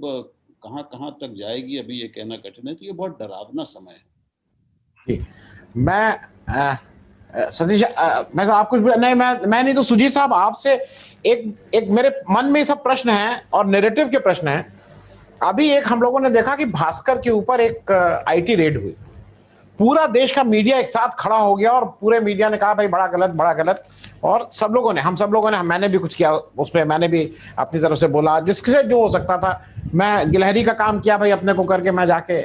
कहाँ कहाँ तक जाएगी अभी ये कहना कठिन है। तो ये बहुत डरावना समय है। मैं सतीश, मैं आप कुछ नहीं, मैं नहीं तो सुजीत साहब आपसे एक मेरे मन में सब प्रश्न हैं और नैरेटिव के प्रश्न हैं। अभी एक हम लोगों ने देखा कि भास्कर के ऊपर एक आईटी रेड हुई, पूरा देश का मीडिया एक साथ खड़ा हो गया और पूरे मीडिया ने कहा भाई बड़ा गलत बड़ा गलत। और हम सब लोगों ने मैंने भी कुछ किया उसमें, मैंने भी अपनी तरफ से बोला जिससे जो हो सकता था। मैं गिलहरी का काम किया भाई अपने को करके, मैं जाके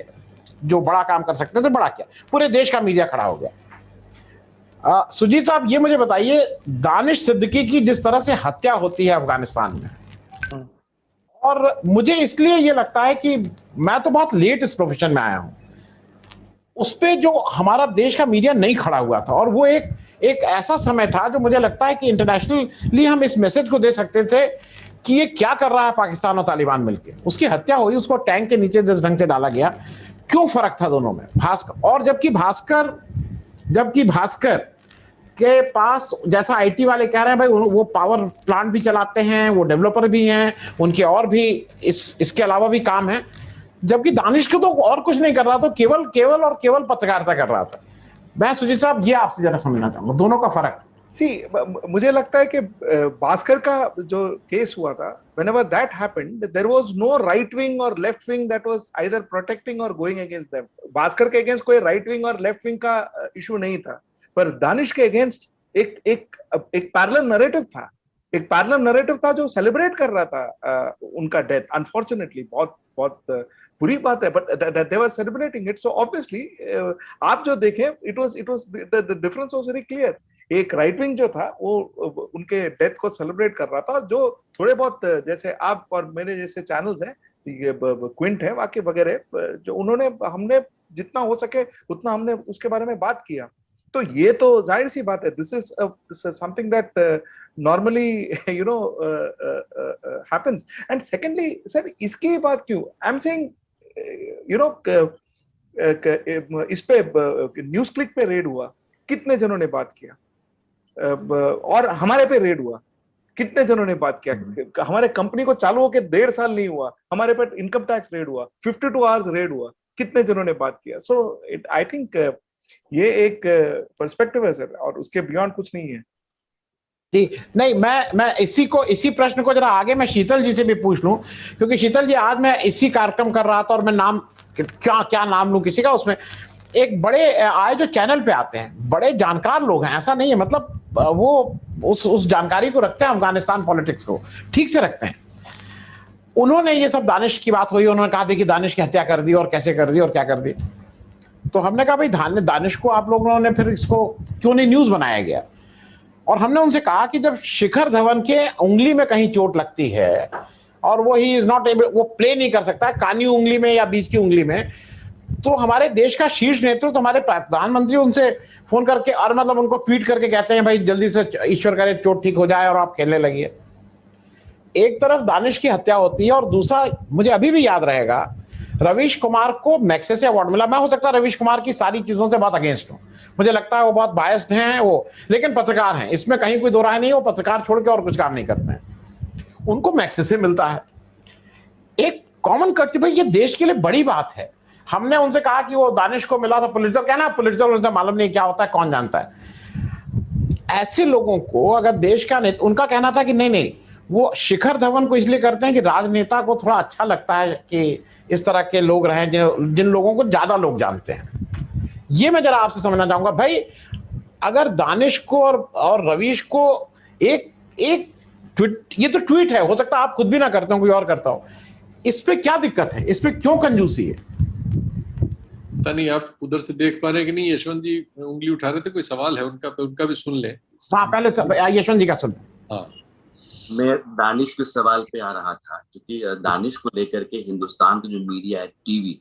जो बड़ा काम कर सकते थे बड़ा किया, पूरे देश का मीडिया खड़ा हो गया। सुजीत साहब ये मुझे बताइए, दानिश सिद्दीकी की जिस तरह से हत्या होती है अफगानिस्तान में, और मुझे इसलिए ये लगता है कि मैं तो बहुत लेट इस प्रोफेशन में आया हूं, उस पे जो हमारा देश का मीडिया नहीं खड़ा हुआ था। और वो एक ऐसा समय था जो मुझे लगता है कि इंटरनेशनली हम इस मैसेज को दे सकते थे कि ये क्या कर रहा है पाकिस्तान और तालिबान मिलकर। उसकी हत्या हुई, उसको टैंक के नीचे जिस ढंग से डाला गया, क्यों फर्क था दोनों में? भास्कर और जबकि भास्कर के पास, जैसा आईटी वाले कह रहे हैं भाई, वो पावर प्लांट भी चलाते हैं, वो डेवलपर भी हैं, उनके और भी इसके अलावा भी काम है। जबकि दानिश को तो और कुछ नहीं कर रहा था, केवल पत्रकारिता कर रहा था। मैं सुजीत साहब ये आपसे जरा समझना चाहूंगा दोनों का फर्क। मुझे लगता है कि भास्कर का जो केस हुआ था, whenever that happened, there was no right wing or left wing that was either protecting or going against them. Bhaskar के अगेंस्ट कोई राइट विंग और लेफ्ट विंग का इशू नहीं था, पर दानिश के अगेंस्ट एक पैरेलल नैरेटिव था जो सेलिब्रेट कर रहा था उनका डेथ। अनफॉर्चुनेटली बहुत बुरी बात है, but they were celebrating it. So obviously आप जो देखें, it was the difference was very clear. एक राइट विंग जो था वो उनके डेथ को सेलिब्रेट कर रहा था, और जो थोड़े बहुत जैसे आप और मेरे जैसे चैनल्स हैं, क्विंट है वाकई वगैरह, जो हमने जितना हो सके उतना हमने उसके बारे में बात किया। तो ये तो जाहिर सी बात है, this is something that normally happens. And secondly sir, इसकी बात क्यों आई एम सेइंग, इस पे न्यूज क्लिक पे रेड हुआ, कितने जनों ने बात किया? और हमारे पे रेड हुआ, कितने जनों ने बात किया? हमारे कंपनी को चालू होके 1.5 साल नहीं हुआ, हमारे पे इनकम टैक्स रेड हुआ, 52 आवर्स रेड हुआ, कितने जनों ने बात किया? सो आई थिंक ये एक पर्सपेक्टिव है सर, और उसके बियॉन्ड कुछ नहीं है। जी नहीं, मैं इसी प्रश्न को जरा आगे मैं शीतल जी से भी पूछ लूं, क्योंकि शीतल जी आज मैं इसी कार्यक्रम कर रहा था और मैं नाम क्या नाम लूं किसी का, उसमें एक बड़े आए जो चैनल पे आते हैं, बड़े जानकार लोग हैं, ऐसा नहीं है, मतलब वो उस जानकारी को रखते हैं, अफगानिस्तान पॉलिटिक्स को ठीक से रखते हैं। उन्होंने ये सब दानिश की बात हुई, उन्होंने कहा देखिए दानिश की हत्या कर दी और कैसे कर दी और क्या कर दी। तो हमने कहा भाई दानिश को आप लोगों ने फिर इसको क्यों नहीं न्यूज बनाया गया? और हमने उनसे कहा कि जब शिखर धवन के उंगली में कहीं चोट लगती है और वो ही इज नॉट एबल, वो प्ले नहीं कर सकता कानी उंगली में या बीच की उंगली में, तो हमारे देश का शीर्ष नेतृत्व, तो हमारे प्रधानमंत्री उनसे फोन करके और मतलब उनको ट्वीट करके कहते हैं भाई जल्दी से ईश्वर करे चोट ठीक हो जाए और आप खेलने लगिए। एक तरफ दानिश की हत्या होती है और दूसरा, मुझे अभी भी याद रहेगा, रवीश कुमार को मैग्सेसे अवार्ड मिला। मैं हो सकता है रवीश कुमार की सारी चीजों से बहुत अगेंस्ट हूं, मुझे लगता है वो बहुत बायस्ड हैं वो, लेकिन पत्रकार हैं, इसमें कहीं कोई दो राय नहीं, वो पत्रकार छोड़ के और कुछ काम नहीं करते हैं। उनको मैग्सेसे मिलता है, एक कॉमन कर्टसी, भाई ये देश के लिए बड़ी बात है। हमने उनसे कहा कि वो दानिश को मिला था पुलित्जर, कहना पुलित्जर मालूम नहीं क्या होता है, कौन जानता है। ऐसे लोगों को अगर देश का उनका कहना था कि नहीं, वो शिखर धवन को इसलिए करते हैं कि राजनेता को थोड़ा अच्छा लगता है कि इस तरह के लोग रहे जिन लोगों को ज्यादा लोग जानते हैं। ये मैं जरा आपसे समझना चाहूंगा भाई, अगर दानिश को और रवीश को एक ट्वीट, ये तो ट्वीट है, हो सकता है आप खुद भी ना करते हो, कोई और करता हो, इस पे क्या दिक्कत है? इस पे क्यों कंजूसी है? पता नहीं आप उधर से देख पा रहे हैं कि नहीं। यशवंत जी उंगली उठा रहे थे, कोई सवाल है उनका भी सुन ले। हाँ पहले यशवंत जी का सुन। हाँ, मैं दानिश के सवाल पे आ रहा था, क्योंकि दानिश को लेकर के हिंदुस्तान का जो मीडिया है, टीवी,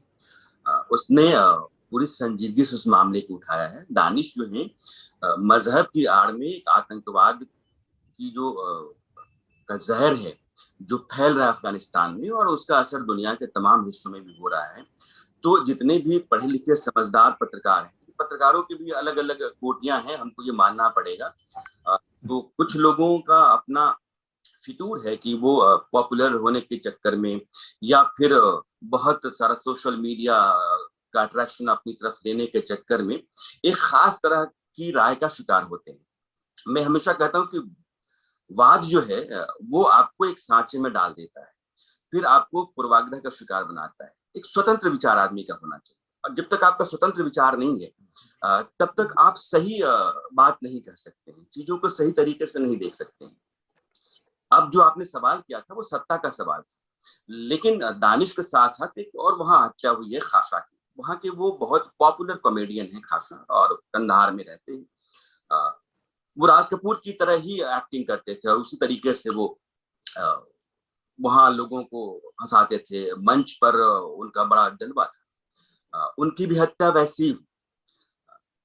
उसने पूरी संजीदगी से उस मामले को उठाया है। दानिश जो है मजहब की आड़ में एक आतंकवाद की जो का जहर है जो फैल रहा है अफगानिस्तान में, और उसका असर दुनिया के तमाम हिस्सों में भी हो रहा है। तो जितने भी पढ़े लिखे समझदार पत्रकार हैं, पत्रकारों की भी अलग अलग कोटियां हैं, हमको ये मानना पड़ेगा। तो कुछ लोगों का अपना फितूर है कि वो पॉपुलर होने के चक्कर में या फिर बहुत सारा सोशल मीडिया का अट्रैक्शन अपनी तरफ लेने के चक्कर में एक खास तरह की राय का शिकार होते हैं। मैं हमेशा कहता हूं कि वाद जो है वो आपको एक सांचे में डाल देता है, फिर आपको पूर्वाग्रह का शिकार बनाता है। एक स्वतंत्र विचार आदमी का होना चाहिए, और जब तक आपका स्वतंत्र विचार नहीं है तब तक आप सही बात नहीं कह सकते हैं, चीजों को सही तरीके से नहीं देख सकते हैं। अब जो आपने सवाल किया था वो सत्ता का सवाल था, लेकिन दानिश के साथ साथ एक और वहां हत्या हुई है खाशा की। वहां के वो बहुत पॉपुलर कॉमेडियन है खाशा, और कंधार में रहते हैं। वो राज कपूर की तरह ही एक्टिंग करते थे और उसी तरीके से वो वहां लोगों को हंसाते थे। मंच पर उनका बड़ा जलवा था। उनकी भी हत्या वैसी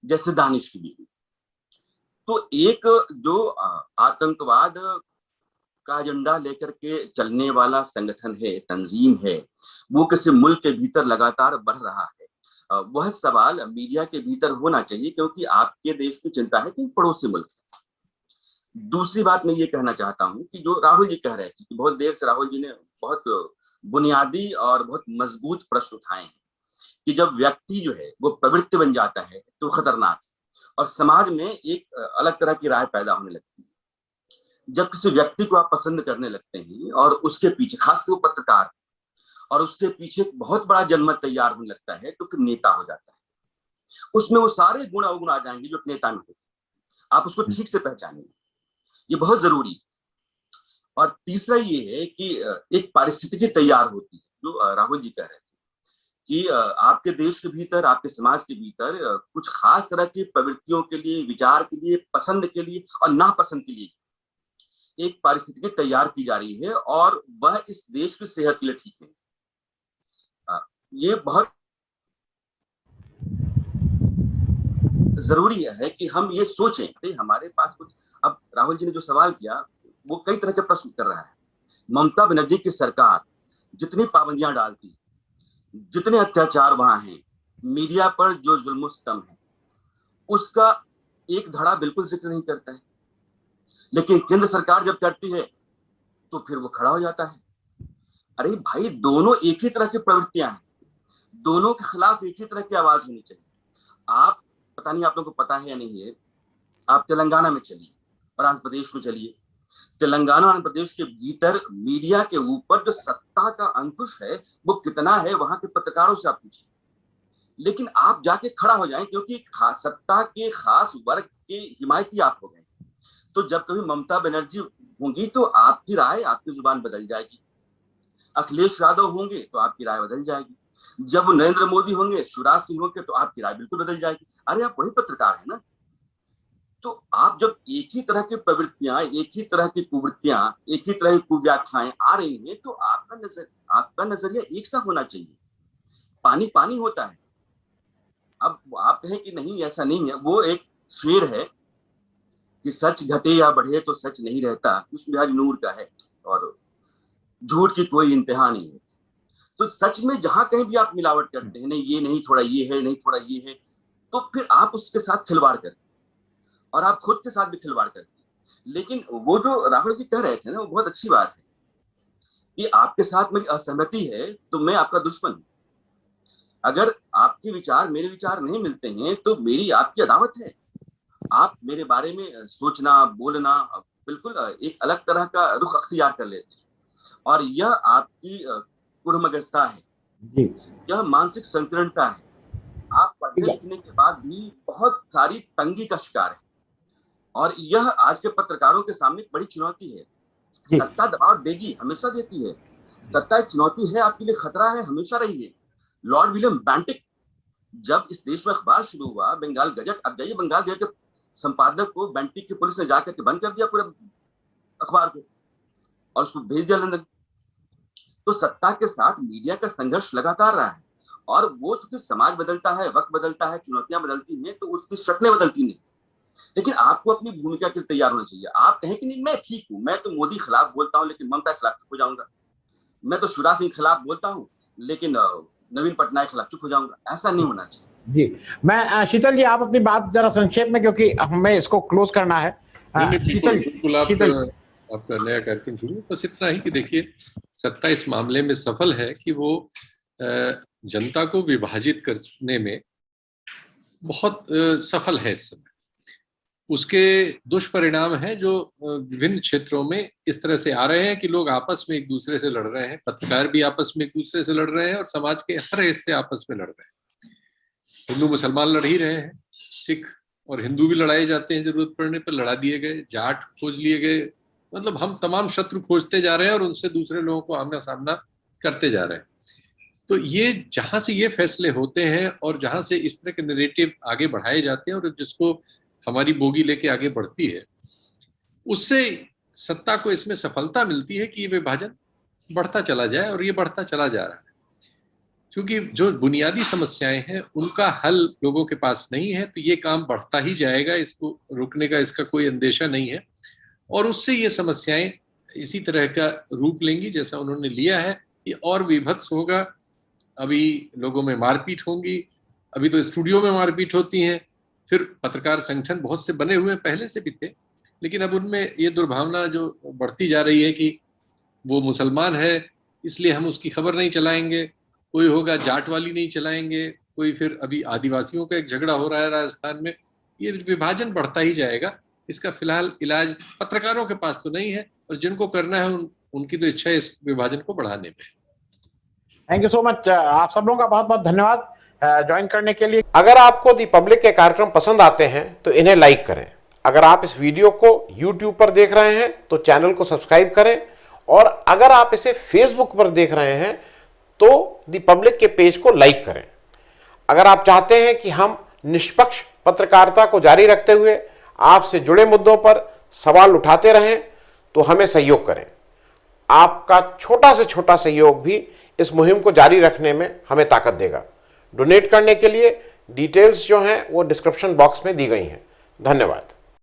जैसे दानिश की भी। तो एक जो आतंकवाद का एजेंडा लेकर के चलने वाला संगठन है, तंजीम है, वो किसी मुल्क के भीतर लगातार बढ़ रहा है, वह सवाल मीडिया के भीतर होना चाहिए, क्योंकि आपके देश की चिंता है कि पड़ोसी मुल्क है। दूसरी बात मैं ये कहना चाहता हूं कि जो राहुल जी कह रहे थे कि बहुत देर से राहुल जी ने बहुत बुनियादी और बहुत मजबूत प्रश्न उठाए हैं कि जब व्यक्ति जो है वो प्रवृत्ति बन जाता है तो खतरनाक है, और समाज में एक अलग तरह की राय पैदा होने लगती है। जब किसी व्यक्ति को आप पसंद करने लगते हैं और उसके पीछे, खासकर वो पत्रकार, और उसके पीछे बहुत बड़ा जनमत तैयार होने लगता है, तो फिर नेता हो जाता है। उसमें वो सारे गुण अवगुण आ जाएंगे जो नेता में होते हैं। आप उसको ठीक से पहचानेंगे, ये बहुत जरूरी है। और तीसरा ये है कि एक पारिस्थितिकी तैयार होती है, जो राहुल जी कह रहे थे कि आपके देश के भीतर, आपके समाज के भीतर कुछ खास तरह की प्रवृत्तियों के लिए, विचार के लिए, पसंद के लिए और नापसंद के लिए एक पारिस्थितिकी तैयार की जा रही है, और वह इस देश की सेहत के लिए ठीक है। ये बहुत जरूरी है कि हम ये सोचें कि हमारे पास कुछ। अब राहुल जी ने जो सवाल किया वो कई तरह के प्रश्न कर रहा है। ममता बनर्जी की सरकार जितनी पाबंदियां डालती, जितने अत्याचार वहां हैं, मीडिया पर जो जुल्म सितम है, उसका एक धड़ा बिल्कुल जिक्र नहीं करता है। लेकिन केंद्र सरकार जब करती है तो फिर वो खड़ा हो जाता है। अरे भाई, दोनों एक ही तरह की प्रवृत्तियां हैं, दोनों के खिलाफ एक ही तरह की आवाज होनी चाहिए। आप, पता नहीं आप लोगों को पता है या नहीं है, आप तेलंगाना में चलिए और आंध्र प्रदेश में चलिए। तेलंगाना और आंध्र प्रदेश के भीतर मीडिया के ऊपर जो सत्ता का अंकुश है वो कितना है, वहां के पत्रकारों से आप पूछिए। लेकिन आप जाके खड़ा हो जाएं, क्योंकि सत्ता के खास वर्ग के हिमायती आप हो गए। तो जब कभी ममता बनर्जी होंगी तो आपकी राय, आपकी जुबान बदल जाएगी। अखिलेश यादव होंगे तो आपकी राय बदल जाएगी। जब नरेंद्र मोदी होंगे, शिवराज सिंह होंगे, तो आपकी राय बिल्कुल बदल जाएगी। अरे आप वही पत्रकार है ना। तो आप जब एक ही तरह की प्रवृत्तियां, एक ही तरह की कुवृत्तियां, एक ही तरह की कुव्याख्याएं आ रही हैं, तो आपका नजरिया एक सा होना चाहिए। पानी पानी होता है। अब आप कहें कि नहीं ऐसा नहीं है, वो एक शेर है कि सच घटे या बढ़े तो सच नहीं रहता, कृष्ण बिहारी नूर का है, और झूठ की कोई इंतहा नहीं है। तो सच में जहां कहीं भी आप मिलावट करते हैं, नहीं ये नहीं, थोड़ा ये है, नहीं थोड़ा ये है, तो फिर आप उसके साथ खिलवाड़ करते हैं और आप खुद के साथ भी खिलवाड़ करते हैं। लेकिन वो जो राहुल जी कह रहे थे ना, वो बहुत अच्छी बात है कि आपके साथ मेरी असहमति है तो मैं आपका दुश्मन हूं। अगर आपके विचार मेरे विचार नहीं मिलते हैं तो मेरी आपकी अदावत है। आप मेरे बारे में सोचना, बोलना बिल्कुल एक अलग तरह का रुख अख्तियार कर लेते हैं, और यह आपकी कुढ़मगजता है, यह मानसिक संकीर्णता है। आप पढ़ने लिखने के बाद भी बहुत सारी तंगी का शिकार है, और यह आज के पत्रकारों के सामने बड़ी चुनौती है। सत्ता दबाव देगी, हमेशा देती है। सत्ता एक चुनौती है, आपके लिए खतरा है, हमेशा रही है। लॉर्ड विलियम बेंटिक, जब इस देश में अखबार शुरू हुआ, बंगाल गजट, अब जाइए बंगाल गजट के संपादक को बेंटिक की पुलिस ने जाकर के बंद कर दिया पूरे अखबार को, और उसको भेज दिया लंदन। तो सत्ता के साथ मीडिया का संघर्ष लगातार रहा है, और वो चूंकि समाज बदलता है, वक्त बदलता है, चुनौतियां बदलती हैं, तो उसकी शक्लें बदलती नहीं। लेकिन आपको अपनी भूमिका के लिए तैयार होना चाहिए। आप कहें कि नहीं मैं ठीक हूं, मैं तो मोदी खिलाफ बोलता हूं लेकिन ममता खिलाफ चुप हो जाऊंगा, मैं तो शिवराज सिंह खिलाफ बोलता हूं लेकिन नवीन पटनायक खिलाफ चुप हो जाऊंगा, ऐसा नहीं होना चाहिए। जी, मैं शीतल जी आप अपनी बात जरा संक्षेप में, क्योंकि हमें इसको क्लोज करना है। शीतल बिल्कुल आपका नया कार्यक्रम शुरू। बस इतना ही कि देखिए, सत्ता इस मामले में सफल है कि वो जनता को विभाजित करने में बहुत सफल है इस समय। उसके दुष्परिणाम हैं जो विभिन्न क्षेत्रों में इस तरह से आ रहे हैं कि लोग आपस में एक दूसरे से लड़ रहे हैं, पत्रकार भी आपस में एक दूसरे से लड़ रहे हैं और समाज के हर हिस्से आपस में लड़ रहे हैं। हिंदू मुसलमान लड़ ही रहे हैं, सिख और हिंदू भी लड़ाए जाते हैं, जरूरत पड़ने पर लड़ा दिए गए, जाट खोज लिए गए, मतलब हम तमाम शत्रु खोजते जा रहे हैं और उनसे दूसरे लोगों को आमना सामना करते जा रहे हैं। तो ये जहां से ये फैसले होते हैं और जहां से इस तरह के नैरेटिव आगे बढ़ाए जाते हैं और जिसको हमारी बोगी लेके आगे बढ़ती है, उससे सत्ता को इसमें सफलता मिलती है कि ये विभाजन बढ़ता चला जाए और ये बढ़ता चला जा रहा है। क्योंकि जो बुनियादी समस्याएं हैं उनका हल लोगों के पास नहीं है, तो ये काम बढ़ता ही जाएगा, इसको रुकने का इसका कोई अंदेशा नहीं है। और उससे ये समस्याएं इसी तरह का रूप लेंगी जैसा उन्होंने लिया है, ये और विभत्स होगा। अभी लोगों में मारपीट होंगी, अभी तो स्टूडियो में मारपीट होती हैं, फिर पत्रकार संगठन बहुत से बने हुए पहले से भी थे, लेकिन अब उनमें ये दुर्भावना जो बढ़ती जा रही है कि वो मुसलमान है इसलिए हम उसकी खबर नहीं चलाएंगे, कोई होगा जाट वाली नहीं चलाएंगे, कोई फिर अभी आदिवासियों का एक झगड़ा हो रहा है राजस्थान में, ये विभाजन बढ़ता ही जाएगा। इसका फिलहाल इलाज पत्रकारों के पास तो नहीं है और जिनको करना है उनकी तो इच्छा है इस विभाजन को बढ़ाने में। थैंक यू सो मच, आप सब लोगों का बहुत बहुत धन्यवाद ज्वाइन करने के लिए। अगर आपको दी पब्लिक के कार्यक्रम पसंद आते हैं तो इन्हें लाइक करें। अगर आप इस वीडियो को YouTube पर देख रहे हैं तो चैनल को सब्सक्राइब करें, और अगर आप इसे Facebook पर देख रहे हैं तो दी पब्लिक के पेज को लाइक करें। अगर आप चाहते हैं कि हम निष्पक्ष पत्रकारिता को जारी रखते हुए आपसे जुड़े मुद्दों पर सवाल उठाते रहें तो हमें सहयोग करें। आपका छोटा से छोटा सहयोग भी इस मुहिम को जारी रखने में हमें ताकत देगा। डोनेट करने के लिए डिटेल्स जो हैं वो डिस्क्रिप्शन बॉक्स में दी गई हैं। धन्यवाद।